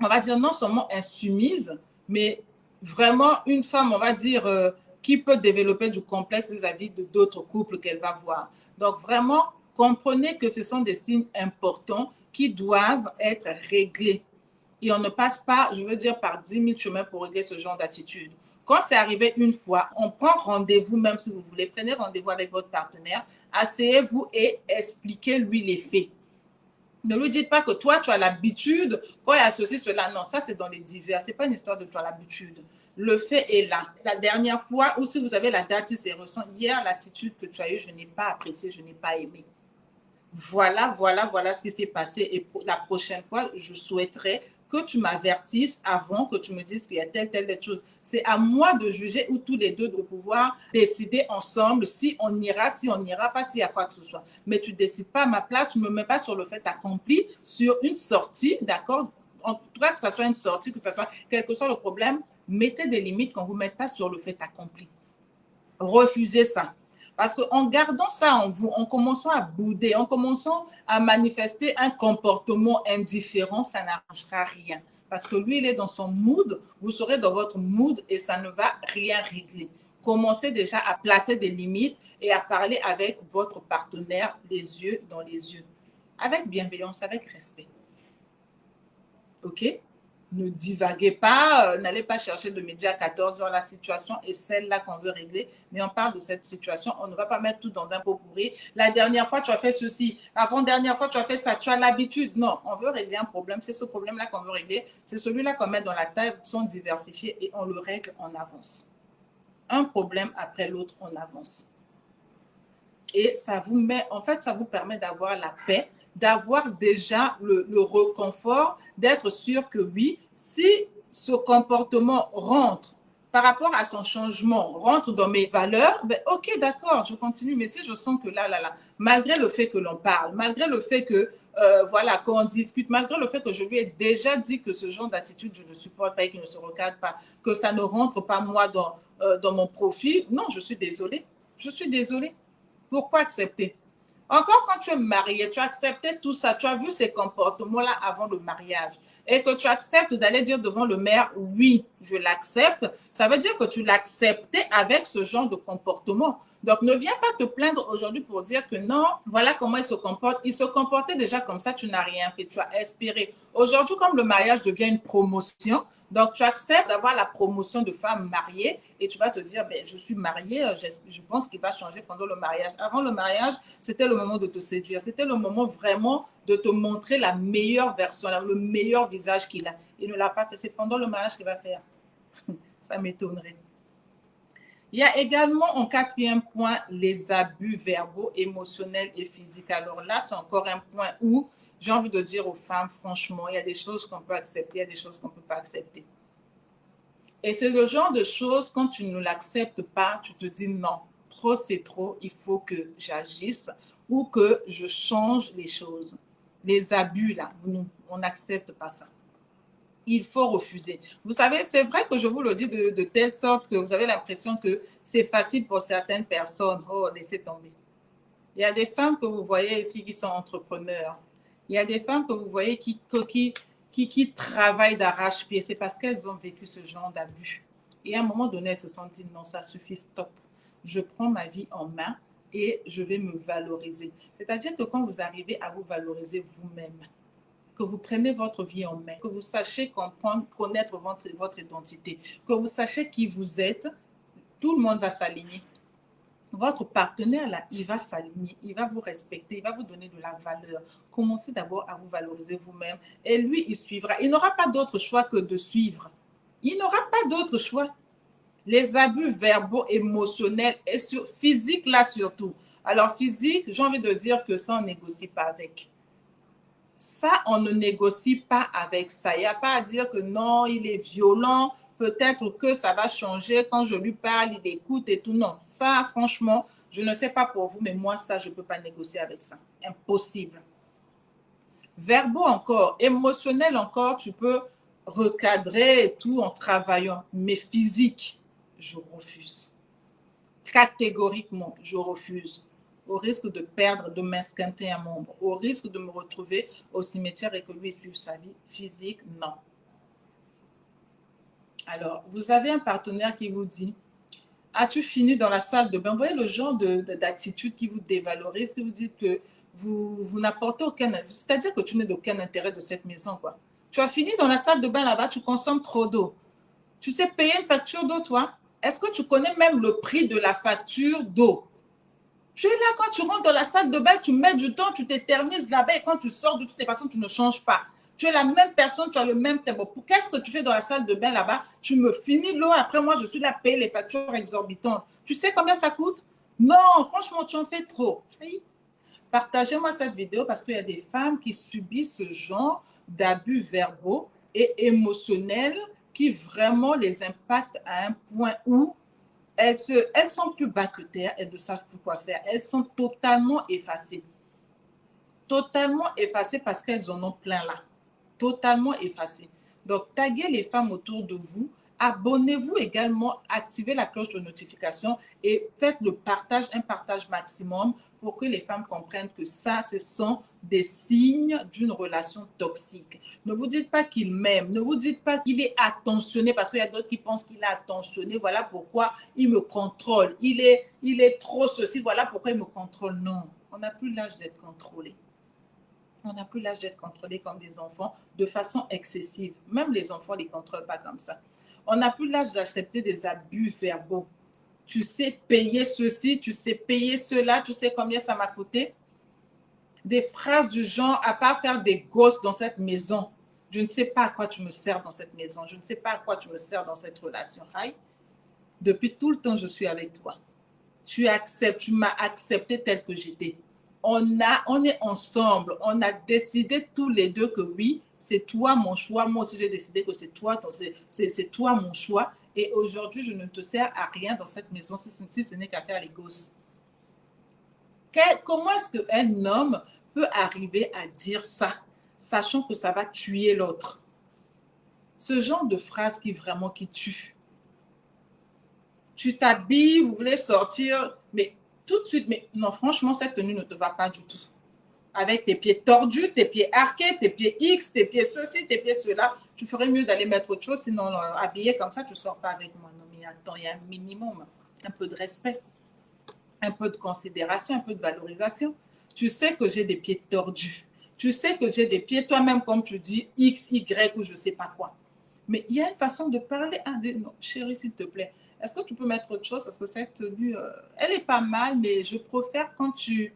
on va dire, non seulement insoumise, mais vraiment une femme, on va dire, qui peut développer du complexe vis-à-vis de d'autres couples qu'elle va voir. Donc, vraiment, comprenez que ce sont des signes importants qui doivent être réglés. Et on ne passe pas, je veux dire, par 10 000 chemins pour régler ce genre d'attitude. Quand c'est arrivé une fois, on prend rendez-vous, même si vous voulez, prenez rendez-vous avec votre partenaire, asseyez-vous et expliquez-lui les faits. Ne lui dites pas que toi, tu as l'habitude, quand il y a ceci, cela. Non, ça, c'est dans les divers. Ce n'est pas une histoire de tu as l'habitude. Le fait est là. La dernière fois, ou si vous avez la date, c'est récent, hier, l'attitude que tu as eue, je n'ai pas apprécié, je n'ai pas aimé. Voilà ce qui s'est passé. Et pour la prochaine fois, je souhaiterais que tu m'avertisses avant que tu me dises qu'il y a telle chose. C'est à moi de juger ou tous les deux de pouvoir décider ensemble si on ira, si on n'ira pas, s'il y a quoi que ce soit. Mais tu ne décides pas à ma place, tu ne me mets pas sur le fait accompli, sur une sortie, d'accord? En tout cas, que ce soit une sortie, que ce soit quel que soit le problème, mettez des limites qu'on ne vous mette pas sur le fait accompli. Refusez ça. Parce qu'en gardant ça en vous, en commençant à bouder, en commençant à manifester un comportement indifférent, ça n'arrangera rien. Parce que lui, il est dans son mood, vous serez dans votre mood et ça ne va rien régler. Commencez déjà à placer des limites et à parler avec votre partenaire les yeux dans les yeux. Avec bienveillance, avec respect. OK? Ne divaguez pas, n'allez pas chercher de midi à 14h. La situation est celle-là qu'on veut régler, mais on parle de cette situation. On ne va pas mettre tout dans un pot pourri. La dernière fois, tu as fait ceci. Avant-dernière fois, tu as fait ça. Tu as l'habitude. Non, on veut régler un problème. C'est ce problème-là qu'on veut régler. C'est celui-là qu'on met dans la table, sont diversifiés et on le règle, on avance. Un problème après l'autre, on avance. Et ça vous met, en fait, ça vous permet d'avoir la paix, d'avoir déjà le réconfort, d'être sûr que oui, si ce comportement rentre par rapport à son changement, rentre dans mes valeurs, ben ok, d'accord, je continue. Mais si je sens que là, malgré le fait que l'on parle, malgré le fait que, voilà, qu'on discute, malgré le fait que je lui ai déjà dit que ce genre d'attitude, je ne supporte pas et qu'il ne se recadre pas, que ça ne rentre pas moi dans mon profil, non, je suis désolée. Je suis désolée. Pourquoi accepter? Encore quand tu es marié, tu as accepté tout ça, tu as vu ces comportements-là avant le mariage et que tu acceptes d'aller dire devant le maire, oui, je l'accepte, ça veut dire que tu l'acceptais avec ce genre de comportement. Donc, ne viens pas te plaindre aujourd'hui pour dire que non, voilà comment il se comporte. Il se comportait déjà comme ça, tu n'as rien fait, tu as espéré. Aujourd'hui, comme le mariage devient une promotion, donc, tu acceptes d'avoir la promotion de femme mariée et tu vas te dire, ben, je suis mariée, je pense qu'il va changer pendant le mariage. Avant le mariage, c'était le moment de te séduire. C'était le moment vraiment de te montrer la meilleure version, le meilleur visage qu'il a. Il ne l'a pas fait. C'est pendant le mariage qu'il va faire. Ça m'étonnerait. Il y a également en quatrième point les abus verbaux, émotionnels et physiques. Alors là, c'est encore un point où j'ai envie de dire aux femmes, franchement, il y a des choses qu'on peut accepter, il y a des choses qu'on ne peut pas accepter. Et c'est le genre de choses, quand tu ne l'acceptes pas, tu te dis non, trop c'est trop, il faut que j'agisse ou que je change les choses. Les abus, là, on n'accepte pas ça. Il faut refuser. Vous savez, c'est vrai que je vous le dis de telle sorte que vous avez l'impression que c'est facile pour certaines personnes. Oh, laissez tomber. Il y a des femmes que vous voyez ici qui sont entrepreneurs. Il y a des femmes que vous voyez qui travaillent d'arrache-pied. C'est parce qu'elles ont vécu ce genre d'abus. Et à un moment donné, elles se sont dit non, ça suffit, stop. Je prends ma vie en main et je vais me valoriser. C'est-à-dire que quand vous arrivez à vous valoriser vous-même, que vous preniez votre vie en main, que vous sachiez comprendre, connaître votre identité, que vous sachiez qui vous êtes, tout le monde va s'aligner. Votre partenaire, là, il va s'aligner, il va vous respecter, il va vous donner de la valeur. Commencez d'abord à vous valoriser vous-même et lui, il suivra. Il n'aura pas d'autre choix que de suivre. Il n'aura pas d'autre choix. Les abus verbaux, émotionnels et physiques, là surtout. Alors, physique, j'ai envie de dire que ça, on ne négocie pas avec. Ça, on ne négocie pas avec ça. Il n'y a pas à dire que non, il est violent, peut-être que ça va changer quand je lui parle, il écoute et tout. Non, ça, franchement, je ne sais pas pour vous, mais moi, ça, je ne peux pas négocier avec ça. Impossible. Verbaux encore, émotionnel encore, tu peux recadrer et tout en travaillant, mais physique, je refuse. Catégoriquement, je refuse. Au risque de perdre, de m'esquinter un membre, au risque de me retrouver au cimetière et que lui suive sa vie physique, non. Alors, vous avez un partenaire qui vous dit, as-tu fini dans la salle de bain? Vous voyez le genre d'attitude qui vous dévalorise, qui vous dit que vous n'apportez aucun, c'est-à-dire que tu n'es d'aucun intérêt de cette maison, quoi. Tu as fini dans la salle de bain là-bas, tu consommes trop d'eau. Tu sais payer une facture d'eau, toi? Est-ce que tu connais même le prix de la facture d'eau? Tu es là, quand tu rentres dans la salle de bain, tu mets du temps, tu t'éternises là-bas et quand tu sors, de toutes les façons, tu ne changes pas. Tu es la même personne, tu as le même tempo. Qu'est-ce que tu fais dans la salle de bain là-bas? Tu me finis l'eau, après moi, je suis là à payer les factures exorbitantes. Tu sais combien ça coûte? Non, franchement, tu en fais trop. Partagez-moi cette vidéo parce qu'il y a des femmes qui subissent ce genre d'abus verbaux et émotionnels qui vraiment les impactent à un point où elles sont plus bas que terre, elles ne savent plus quoi faire. Elles sont totalement effacées. Totalement effacées parce qu'elles en ont plein là. Totalement effacées. Donc, taguez les femmes autour de vous. Abonnez-vous également, activez la cloche de notification et faites le partage, un partage maximum pour que les femmes comprennent que ça, ce sont des signes d'une relation toxique. Ne vous dites pas qu'il m'aime, ne vous dites pas qu'il est attentionné parce qu'il y a d'autres qui pensent qu'il est attentionné, voilà pourquoi il me contrôle, il est trop ceci, voilà pourquoi il me contrôle. Non, on n'a plus l'âge d'être contrôlé. On n'a plus l'âge d'être contrôlé comme des enfants de façon excessive. Même les enfants ne les contrôlent pas comme ça. On n'a plus l'âge d'accepter des abus verbaux. Tu sais payer ceci, tu sais payer cela, tu sais combien ça m'a coûté. Des phrases du genre, à part faire des gosses dans cette maison, je ne sais pas à quoi tu me sers dans cette maison, je ne sais pas à quoi tu me sers dans cette relation. Aïe. Depuis tout le temps, je suis avec toi. Tu m'as accepté tel que j'étais. On est ensemble, on a décidé tous les deux que oui, c'est toi mon choix. Moi aussi, j'ai décidé que c'est toi, c'est toi mon choix. Et aujourd'hui, je ne te sers à rien dans cette maison si ce n'est qu'à faire les gosses. Comment est-ce qu'un homme peut arriver à dire ça, sachant que ça va tuer l'autre? Ce genre de phrase qui tue. Tu t'habilles, vous voulez sortir, mais tout de suite, mais non, franchement, cette tenue ne te va pas du tout. Avec tes pieds tordus, tes pieds arqués, tes pieds X, tes pieds ceci, tes pieds cela, tu ferais mieux d'aller mettre autre chose, sinon habillé comme ça, tu ne sors pas avec moi. Non, mais attends, il y a un minimum, un peu de respect, un peu de considération, un peu de valorisation. Tu sais que j'ai des pieds tordus. Tu sais que j'ai des pieds, toi-même, comme tu dis, X, Y ou je ne sais pas quoi. Mais il y a une façon de parler. Ah, non, chérie, s'il te plaît, est-ce que tu peux mettre autre chose? Parce que cette tenue, elle est pas mal, mais je préfère quand tu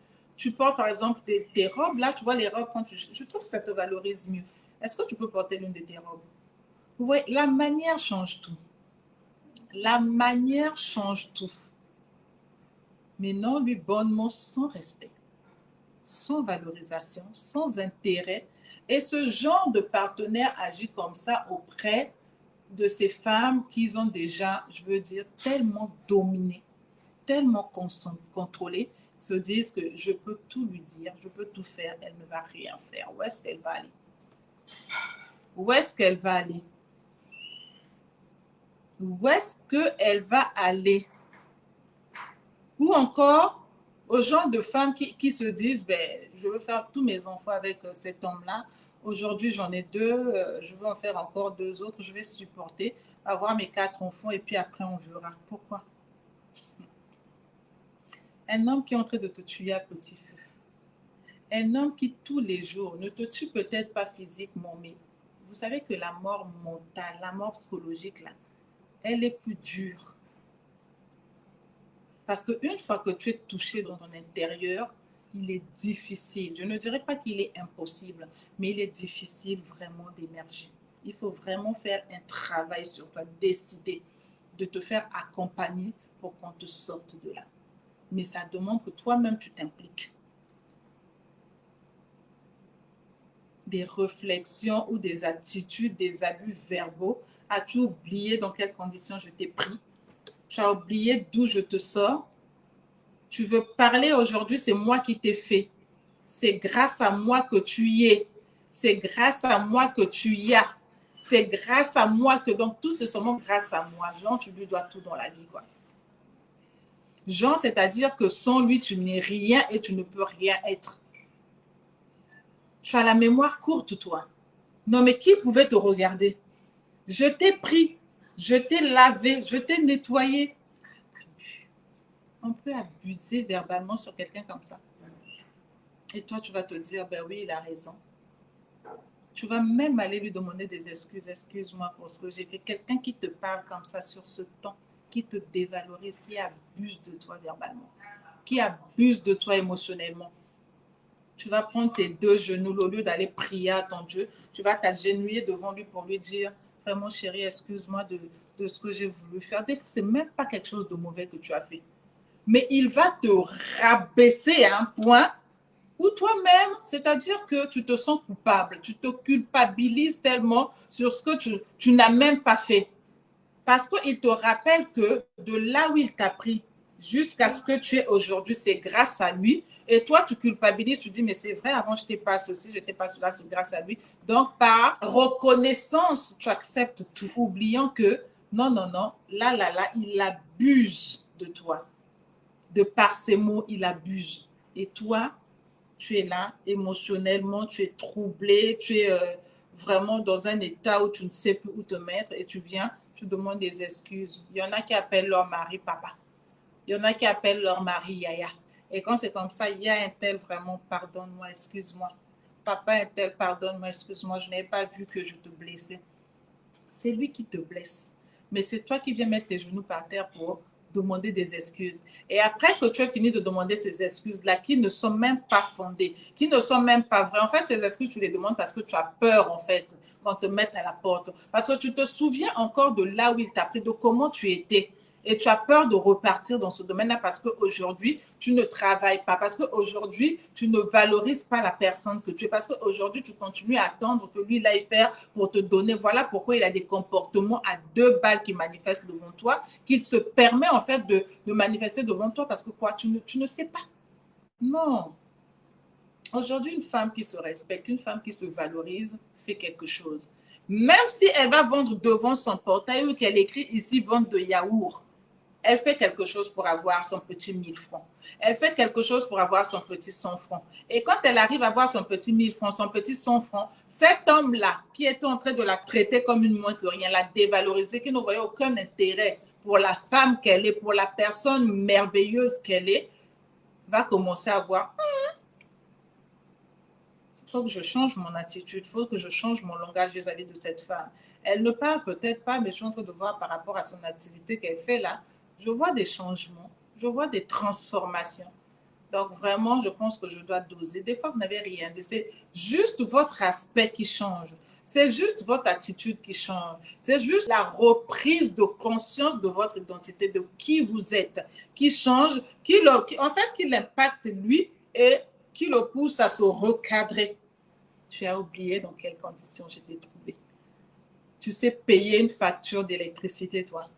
portes, par exemple, tes robes. Là, tu vois, les robes, je trouve que ça te valorise mieux. Est-ce que tu peux porter l'une de tes robes? Oui, la manière change tout. La manière change tout. Mais non, lui, bonnement, sans respect, sans valorisation, sans intérêt. Et ce genre de partenaire agit comme ça auprès de ces femmes qui ont déjà, je veux dire, tellement dominé, tellement contrôlé, se disent que je peux tout lui dire, je peux tout faire, elle ne va rien faire. Où est-ce qu'elle va aller? Où est-ce qu'elle va aller? Où est-ce qu'elle va aller? Ou encore aux gens de femmes qui se disent, ben, je veux faire tous mes enfants avec cet homme-là. Aujourd'hui, j'en ai deux, je veux en faire encore deux autres, je vais supporter, avoir mes 4 enfants et puis après, on verra. Pourquoi? Un homme qui est en train de te tuer à petit feu. Un homme qui, tous les jours, ne te tue peut-être pas physiquement, mais vous savez que la mort mentale, la mort psychologique, là, elle est plus dure. Parce qu'une fois que tu es touché dans ton intérieur, il est difficile. Je ne dirais pas qu'il est impossible, mais il est difficile vraiment d'émerger. Il faut vraiment faire un travail sur toi, décider de te faire accompagner pour qu'on te sorte de là. Mais ça demande que toi-même, tu t'impliques. Des réflexions ou des attitudes, des abus verbaux. As-tu oublié dans quelles conditions je t'ai pris? Tu as oublié d'où je te sors? Tu veux parler aujourd'hui, c'est moi qui t'ai fait. C'est grâce à moi que tu y es. C'est grâce à moi que tu y as. C'est grâce à moi que, donc tout c'est seulement grâce à moi. Jean, tu lui dois tout dans la vie, quoi. Jean, c'est-à-dire que sans lui, tu n'es rien et tu ne peux rien être. Tu as la mémoire courte, toi. Non, mais qui pouvait te regarder? Je t'ai pris, je t'ai lavé, je t'ai nettoyé. On peut abuser verbalement sur quelqu'un comme ça. Et toi, tu vas te dire, ben oui, il a raison. Tu vas même aller lui demander des excuses. Excuse-moi pour ce que j'ai fait. Quelqu'un qui te parle comme ça sur ce temps, qui te dévalorise, qui abuse de toi verbalement, qui abuse de toi émotionnellement. Tu vas prendre tes 2 genoux, au lieu d'aller prier à ton Dieu, tu vas t'agenouiller devant lui pour lui dire, vraiment chérie, excuse-moi de ce que j'ai voulu faire. Des fois, ce n'est même pas quelque chose de mauvais que tu as fait. Mais il va te rabaisser à un point où toi-même, c'est-à-dire que tu te sens coupable, tu te culpabilises tellement sur ce que tu n'as même pas fait. Parce qu'il te rappelle que de là où il t'a pris jusqu'à ce que tu es aujourd'hui, c'est grâce à lui. Et toi, tu culpabilises, tu dis, mais c'est vrai, avant, je n'étais pas ceci, je n'étais pas cela, c'est grâce à lui. Donc, par reconnaissance, tu acceptes tout, oubliant que non, non, non, là, il abuse de toi. De par ses mots, il abuse. Et toi, tu es là émotionnellement, tu es troublé, tu es vraiment dans un état où tu ne sais plus où te mettre et tu viens, tu demandes des excuses. Il y en a qui appellent leur mari papa. Il y en a qui appellent leur mari yaya. Et quand c'est comme ça, il y a un tel vraiment, pardonne-moi, excuse-moi. Papa un tel, pardonne-moi, excuse-moi, je n'avais pas vu que je te blessais. C'est lui qui te blesse. Mais c'est toi qui viens mettre tes genoux par terre pour demander des excuses. Et après que tu as fini de demander ces excuses-là, qui ne sont même pas fondées, qui ne sont même pas vraies. En fait, ces excuses, tu les demandes parce que tu as peur, en fait, qu'on te mette à la porte. Parce que tu te souviens encore de là où il t'a pris, de comment tu étais. Et tu as peur de repartir dans ce domaine-là parce qu'aujourd'hui, tu ne travailles pas, parce qu'aujourd'hui, tu ne valorises pas la personne que tu es, parce qu'aujourd'hui, tu continues à attendre que lui, il aille faire pour te donner. Voilà pourquoi il a des comportements à 2 balles qui manifestent devant toi, qu'il se permet en fait de manifester devant toi parce que quoi, tu ne sais pas. Non. Aujourd'hui, une femme qui se respecte, une femme qui se valorise, fait quelque chose. Même si elle va vendre devant son portail ou qu'elle écrit ici vente de yaourt, elle fait quelque chose pour avoir son petit 1 000 francs. Elle fait quelque chose pour avoir son petit 100 francs. Et quand elle arrive à avoir son petit 1 000 francs, son petit 100 francs, cet homme-là, qui était en train de la traiter comme une moins que rien, la dévaloriser, qui ne voyait aucun intérêt pour la femme qu'elle est, pour la personne merveilleuse qu'elle est, va commencer à voir, il faut que je change mon attitude, il faut que je change mon langage vis-à-vis de cette femme. Elle ne parle peut-être pas, mais je suis en train de voir par rapport à son activité qu'elle fait là, je vois des changements, je vois des transformations. Donc vraiment, je pense que je dois doser. Des fois, vous n'avez rien dit. C'est juste votre aspect qui change. C'est juste votre attitude qui change. C'est juste la reprise de conscience de votre identité, de qui vous êtes, qui change, en fait, qui l'impacte lui et qui le pousse à se recadrer. Tu as oublié dans quelles conditions je t'ai trouvé. tu sais payer une facture d'électricité, toi?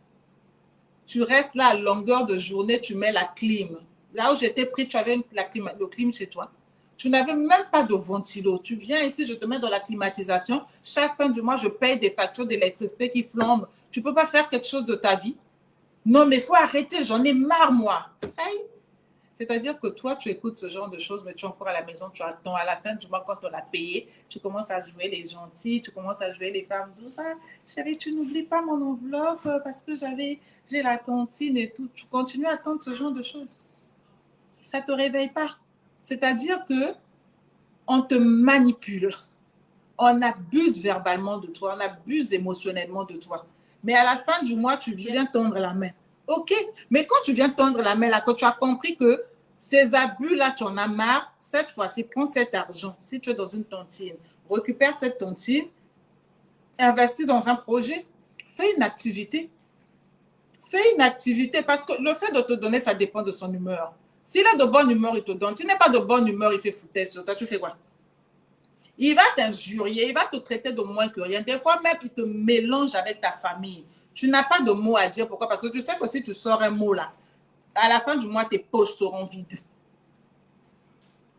Tu restes là à longueur de journée, tu mets la clim. Là où j'étais pris, tu avais le clim chez toi. Tu n'avais même pas de ventilo. Tu viens ici, je te mets dans la climatisation. Chaque fin du mois, je paye des factures d'électricité qui flambent. Tu ne peux pas faire quelque chose de ta vie? Non, mais il faut arrêter, j'en ai marre, moi. Hey. C'est-à-dire que toi, tu écoutes ce genre de choses, mais tu es encore à la maison, tu attends à la fin du mois quand on a payé, tu commences à jouer les gentils, tu commences à jouer les femmes douces. Ah, chérie, tu n'oublies pas mon enveloppe parce que j'ai la tontine et tout. Tu continues à attendre ce genre de choses. Ça ne te réveille pas. C'est-à-dire que on te manipule, on abuse verbalement de toi, on abuse émotionnellement de toi. Mais à la fin du mois, tu viens tendre la main. OK, mais quand tu viens tendre la main, là, quand tu as compris que ces abus-là, tu en as marre, cette fois-ci, prends cet argent. Si tu es dans une tontine, récupère cette tontine, investis dans un projet, fais une activité. Fais une activité parce que le fait de te donner, ça dépend de son humeur. S'il est de bonne humeur, il te donne. S'il n'est pas de bonne humeur, il fait foutaise sur toi. Tu fais quoi? Il va t'injurier, il va te traiter de moins que rien. Des fois même, il te mélange avec ta famille. Tu n'as pas de mots à dire. Pourquoi? Parce que tu sais que si tu sors un mot là, à la fin du mois, tes poches seront vides.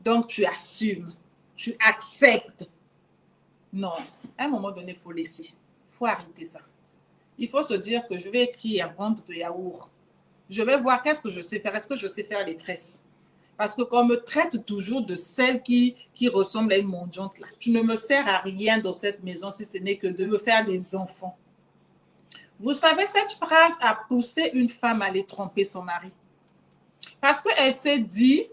Donc, tu assumes, tu acceptes. Non, à un moment donné, il faut laisser. Il faut arrêter ça. Il faut se dire que je vais écrire vente de yaourt. Je vais voir qu'est-ce que je sais faire. Est-ce que je sais faire les tresses? Parce que qu'on me traite toujours de celle qui ressemble à une mendiante là. Tu ne me sers à rien dans cette maison si ce n'est que de me faire des enfants. Vous savez, cette phrase a poussé une femme à aller tromper son mari. Parce qu'elle s'est dit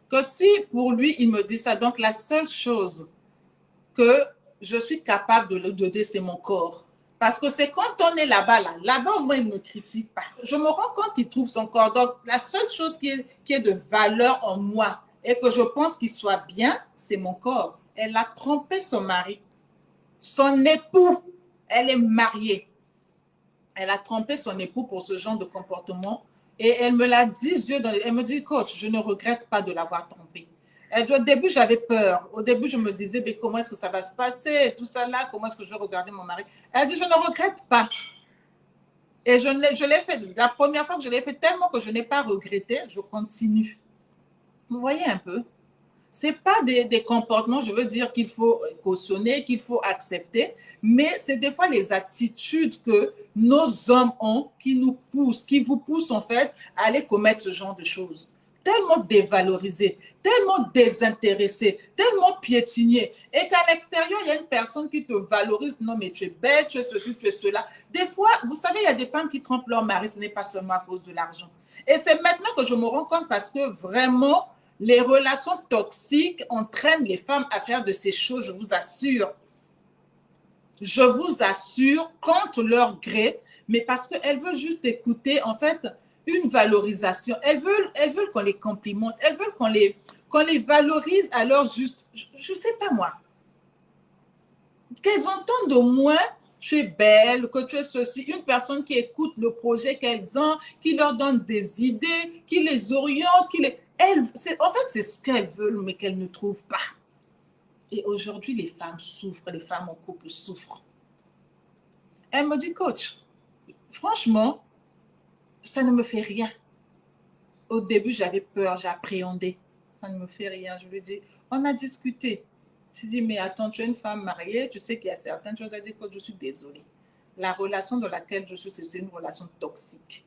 que si pour lui, il me dit ça, donc la seule chose que je suis capable de le donner, c'est mon corps. Parce que c'est quand on est là-bas, là-bas au moins il ne me critique pas. Je me rends compte qu'il trouve son corps. Donc la seule chose qui est de valeur en moi et que je pense qu'il soit bien, c'est mon corps. Elle a trompé son mari, son époux. Elle est mariée. Elle a trompé son époux pour ce genre de comportement. Et elle me l'a dit, yeux dans les... Elle me dit, coach, je ne regrette pas de l'avoir trompé. Elle dit, au début, j'avais peur. Au début, je me disais, mais comment est-ce que ça va se passer? Tout ça là, comment est-ce que je vais regarder mon mari? Elle dit, je ne regrette pas. Et je l'ai fait, la première fois que je l'ai fait tellement que je n'ai pas regretté, je continue. Vous voyez un peu? Ce n'est pas des comportements, je veux dire, qu'il faut cautionner, qu'il faut accepter, mais c'est des fois les attitudes que nos hommes ont qui nous poussent, qui vous poussent en fait à aller commettre ce genre de choses. Tellement dévalorisé, tellement désintéressé, tellement piétinier. Et qu'à l'extérieur, il y a une personne qui te valorise. Non, mais tu es belle, tu es ceci, tu es cela. Des fois, vous savez, il y a des femmes qui trompent leur mari, ce n'est pas seulement à cause de l'argent. Et c'est maintenant que je me rends compte parce que vraiment, les relations toxiques entraînent les femmes à faire de ces choses, je vous assure. Je vous assure, contre leur gré, mais parce qu'elles veulent juste écouter, en fait, une valorisation. Elles veulent qu'on les complimente, elles veulent qu'on les valorise à leur juste, je ne sais pas moi, qu'elles entendent au moins tu es belle, que tu es ceci, une personne qui écoute le projet qu'elles ont, qui leur donne des idées, qui les oriente, en fait, c'est ce qu'elles veulent, mais qu'elles ne trouvent pas. Et aujourd'hui, les femmes souffrent, les femmes en couple souffrent. Elle me dit, coach, franchement, ça ne me fait rien. Au début, j'avais peur, j'appréhendais. Ça ne me fait rien. Je lui dis, on a discuté. Je dis, mais attends, tu es une femme mariée, tu sais qu'il y a certaines choses à dire que je suis désolée. La relation dans laquelle je suis, c'est une relation toxique.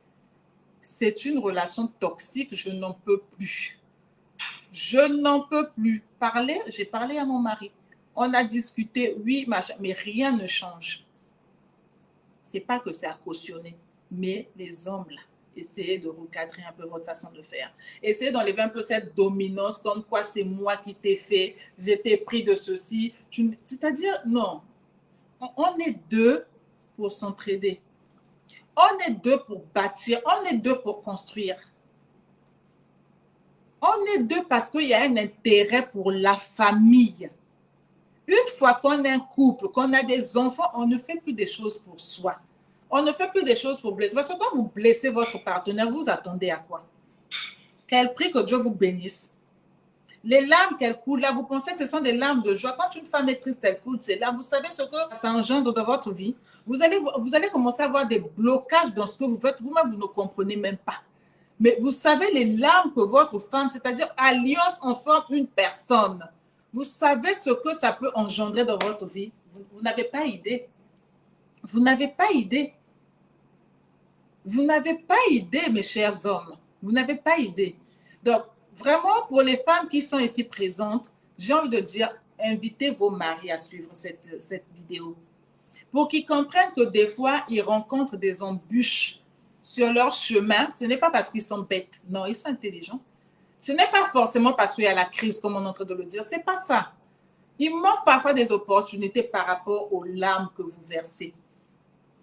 C'est une relation toxique, je n'en peux plus. Je n'en peux plus. J'ai parlé à mon mari. On a discuté, oui, machin, mais rien ne change. C'est pas que c'est à cautionner, mais les hommes là, essayez de recadrer un peu votre façon de faire. Essayez d'enlever un peu cette dominance, comme quoi c'est moi qui t'ai fait, j'étais pris de ceci. C'est-à-dire, non, on est deux pour s'entraider. On est deux pour bâtir, on est deux pour construire. On est deux parce qu'il y a un intérêt pour la famille. Une fois qu'on est un couple, qu'on a des enfants, on ne fait plus des choses pour soi. On ne fait plus des choses pour blesser. Parce que quand vous blessez votre partenaire, vous attendez à quoi? Quel prix que Dieu vous bénisse. Les larmes qu'elle coule, là, vous pensez que ce sont des larmes de joie. Quand une femme est triste, elle coule ses larmes. Vous savez ce que ça engendre dans votre vie? Vous allez commencer à avoir des blocages dans ce que vous faites. Vous-même, vous ne comprenez même pas. Mais vous savez les larmes que votre femme, c'est-à-dire alliance en forme une personne. Vous savez ce que ça peut engendrer dans votre vie? Vous n'avez pas idée. Vous n'avez pas idée. Vous n'avez pas idée, mes chers hommes. Vous n'avez pas idée. Donc, vraiment, pour les femmes qui sont ici présentes, j'ai envie de dire, invitez vos maris à suivre cette vidéo. Pour qu'ils comprennent que des fois, ils rencontrent des embûches sur leur chemin. Ce n'est pas parce qu'ils sont bêtes. Non, ils sont intelligents. Ce n'est pas forcément parce qu'il y a la crise, comme on est en train de le dire. Ce n'est pas ça. Il manque parfois des opportunités par rapport aux larmes que vous versez.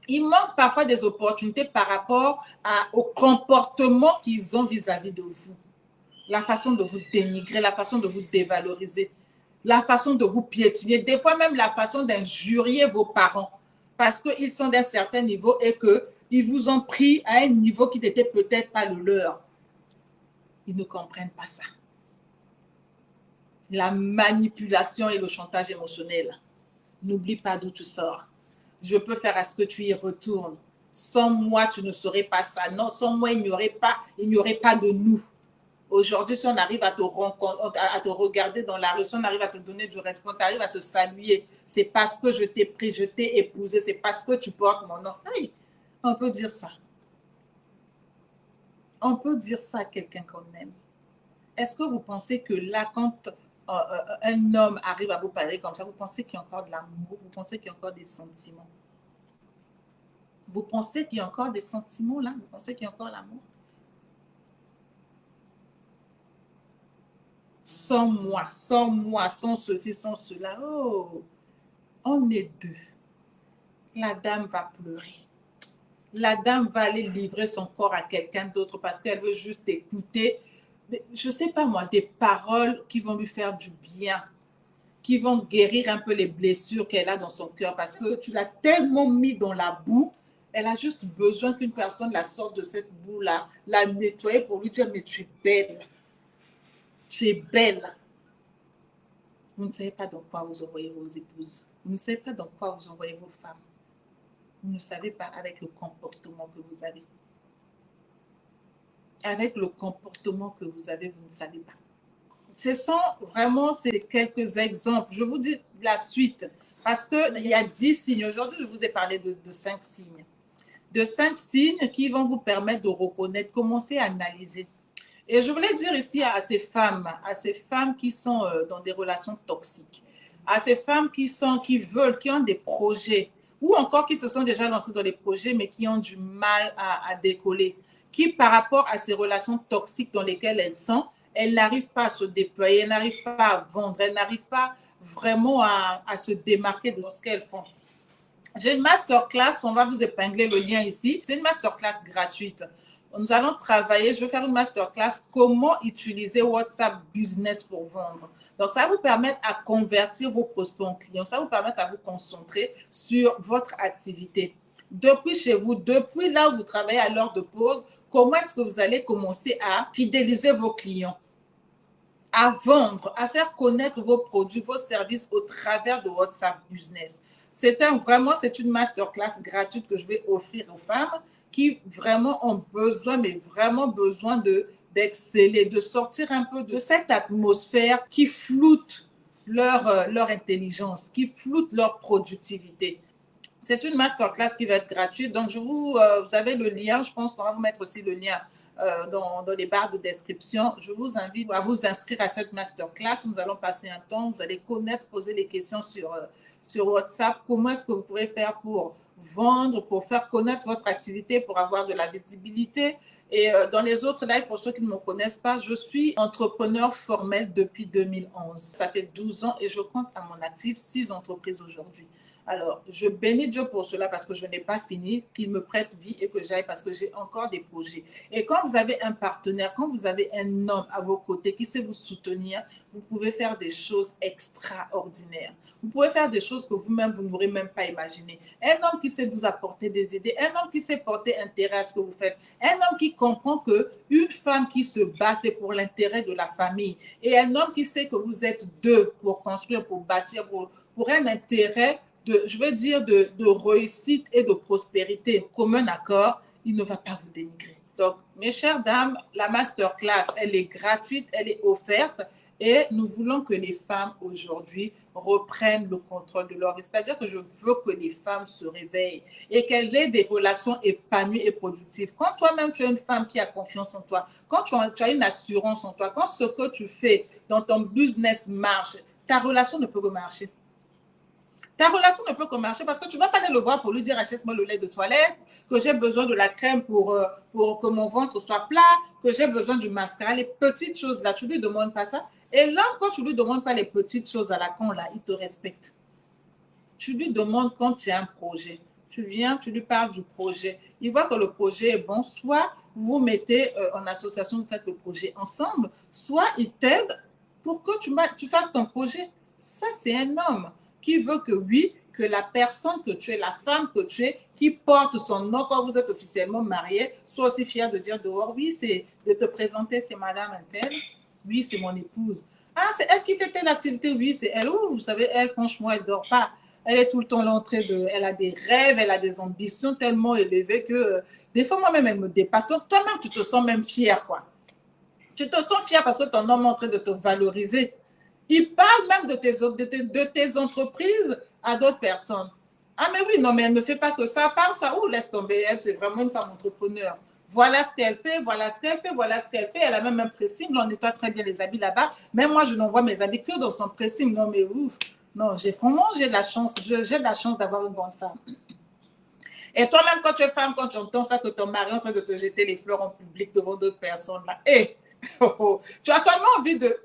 Il manque parfois des opportunités par rapport au comportement qu'ils ont vis-à-vis de vous. La façon de vous dénigrer, la façon de vous dévaloriser, la façon de vous piétiner, des fois même la façon d'injurier vos parents parce qu'ils sont d'un certain niveau et qu'ils vous ont pris à un niveau qui n'était peut-être pas le leur. Ils ne comprennent pas ça. La manipulation et le chantage émotionnel. N'oublie pas d'où tu sors. Je peux faire à ce que tu y retournes. Sans moi, tu ne saurais pas ça. Non, sans moi, il n'y aurait pas de nous. Aujourd'hui, si on arrive à te regarder dans la rue, si on arrive à te donner du respect, on arrive à te saluer, c'est parce que je t'ai pris, je t'ai épousé, c'est parce que tu portes mon nom. Oui, on peut dire ça. On peut dire ça à quelqu'un qu'on aime. Est-ce que vous pensez que là, quand un homme arrive à vous parler comme ça, vous pensez qu'il y a encore de l'amour, vous pensez qu'il y a encore des sentiments? Vous pensez qu'il y a encore des sentiments là? Vous pensez qu'il y a encore l'amour? Sans moi, sans ceci, sans cela. Oh, on est deux. La dame va pleurer. La dame va aller livrer son corps à quelqu'un d'autre parce qu'elle veut juste écouter, je ne sais pas moi, des paroles qui vont lui faire du bien, qui vont guérir un peu les blessures qu'elle a dans son cœur parce que tu l'as tellement mis dans la boue, elle a juste besoin qu'une personne la sorte de cette boue-là, la nettoyer pour lui dire, mais tu es belle. Tu es belle. Vous ne savez pas dans quoi vous envoyez vos épouses. Vous ne savez pas dans quoi vous envoyez vos femmes. Vous ne savez pas avec le comportement que vous avez. Avec le comportement que vous avez, vous ne savez pas. Ce sont vraiment ces quelques exemples. Je vous dis la suite parce qu'il y a 10 signes. Aujourd'hui, je vous ai parlé de 5 signes. De 5 signes qui vont vous permettre de reconnaître, commencer à analyser. Et je voulais dire ici à ces femmes qui sont dans des relations toxiques, à ces femmes qui veulent, qui ont des projets, ou encore qui se sont déjà lancées dans des projets, mais qui ont du mal à décoller, qui par rapport à ces relations toxiques dans lesquelles elles sont, elles n'arrivent pas à se déployer, elles n'arrivent pas à vendre, elles n'arrivent pas vraiment à se démarquer de ce qu'elles font. J'ai une masterclass, on va vous épingler le lien ici. C'est une masterclass gratuite. Nous allons travailler, je vais faire une masterclass, comment utiliser WhatsApp Business pour vendre. Donc, ça va vous permettre à convertir vos prospects en clients. Ça va vous permettre à vous concentrer sur votre activité. Depuis chez vous, depuis là où vous travaillez à l'heure de pause, comment est-ce que vous allez commencer à fidéliser vos clients, à vendre, à faire connaître vos produits, vos services au travers de WhatsApp Business. C'est une masterclass gratuite que je vais offrir aux femmes qui vraiment ont besoin, mais vraiment besoin d'exceller, de sortir un peu de cette atmosphère qui floute leur intelligence, qui floute leur productivité. C'est une masterclass qui va être gratuite. Donc, vous avez le lien. Je pense qu'on va vous mettre aussi le lien dans les barres de description. Je vous invite à vous inscrire à cette masterclass. Nous allons passer un temps. Vous allez connaître, poser des questions sur WhatsApp. Comment est-ce que vous pouvez faire pour vendre, pour faire connaître votre activité, pour avoir de la visibilité. Et dans les autres lives, pour ceux qui ne me connaissent pas, je suis entrepreneur formel depuis 2011. Ça fait 12 ans et je compte à mon actif 6 entreprises aujourd'hui. Alors, je bénis Dieu pour cela parce que je n'ai pas fini, qu'il me prête vie et que j'aille parce que j'ai encore des projets. Et quand vous avez un partenaire, quand vous avez un homme à vos côtés qui sait vous soutenir, vous pouvez faire des choses extraordinaires. Vous pouvez faire des choses que vous-même, vous n'aurez même pas imaginé. Un homme qui sait vous apporter des idées, un homme qui sait porter intérêt à ce que vous faites, un homme qui comprend que une femme qui se bat, c'est pour l'intérêt de la famille. Et un homme qui sait que vous êtes deux pour construire, pour bâtir, pour un intérêt je veux dire, de réussite et de prospérité commun accord, il ne va pas vous dénigrer. Donc, mes chères dames, la masterclass, elle est gratuite, elle est offerte et nous voulons que les femmes aujourd'hui reprennent le contrôle de leur vie. C'est-à-dire que je veux que les femmes se réveillent et qu'elles aient des relations épanouies et productives. Quand toi-même, tu es une femme qui a confiance en toi, quand tu as une assurance en toi, quand ce que tu fais dans ton business marche, ta relation ne peut que marcher. Ta relation ne peut que marcher parce que tu ne vas pas aller le voir pour lui dire achète-moi le lait de toilette, que j'ai besoin de la crème pour que mon ventre soit plat, que j'ai besoin du mascara, les petites choses là, tu ne lui demandes pas ça. Et là, quand tu ne lui demandes pas les petites choses à la con là, il te respecte. Tu lui demandes quand il y a un projet. Tu viens, tu lui parles du projet. Il voit que le projet est bon, soit vous vous mettez en association, vous faites le projet ensemble, soit il t'aide pour que tu fasses ton projet. Ça, c'est un homme qui veut que oui, que la personne que tu es, la femme que tu es, qui porte son nom quand vous êtes officiellement mariés, soit aussi fière de dire dehors, oui, c'est de te présenter, c'est madame Intel, oui, c'est mon épouse. Ah, c'est elle qui fait telle activité, oui, c'est elle. Oh, vous savez, elle, franchement, elle ne dort pas. Elle est tout le temps là en train de. Elle a des rêves, elle a des ambitions tellement élevées que des fois, moi-même, elle me dépasse. Donc, toi-même, tu te sens même fière, quoi. Tu te sens fière parce que ton homme est en train de te valoriser. Il parle même de tes entreprises à d'autres personnes. Ah, mais oui, non, mais elle ne fait pas que ça. Par ça, oh, laisse tomber. Elle, c'est vraiment une femme entrepreneur. Voilà ce qu'elle fait, voilà ce qu'elle fait, voilà ce qu'elle fait. Elle a même un pressing. On nettoie très bien les habits là-bas. Même moi, je n'envoie mes habits que dans son pressing. Non, mais ouf. Non, j'ai de la chance. J'ai de la chance d'avoir une bonne femme. Et toi-même, quand tu es femme, quand tu entends ça, que ton mari est en train de te jeter les fleurs en public devant d'autres personnes, là, hey, tu as seulement envie de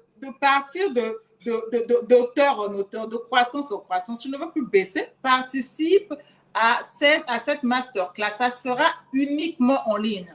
partir d'auteur en auteur, de croissance en croissance. Tu ne veux plus baisser. Participe à cette masterclass. Ça sera uniquement en ligne.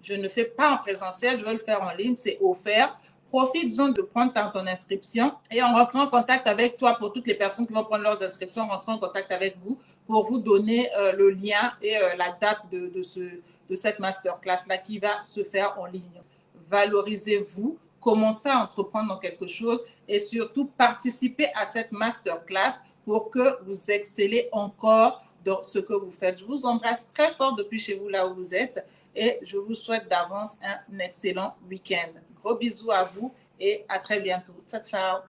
Je ne fais pas en présentiel, je vais le faire en ligne, c'est offert. Profites-en de prendre ton inscription et en rentrant en contact avec toi, pour toutes les personnes qui vont prendre leurs inscriptions, rentrant en contact avec vous pour vous donner le lien et la date de cette masterclass-là qui va se faire en ligne. Valorisez-vous, commencez à entreprendre dans quelque chose et surtout participez à cette masterclass pour que vous excellez encore dans ce que vous faites. Je vous embrasse très fort depuis chez vous, là où vous êtes, et je vous souhaite d'avance un excellent week-end. Gros bisous à vous et à très bientôt. Ciao, ciao.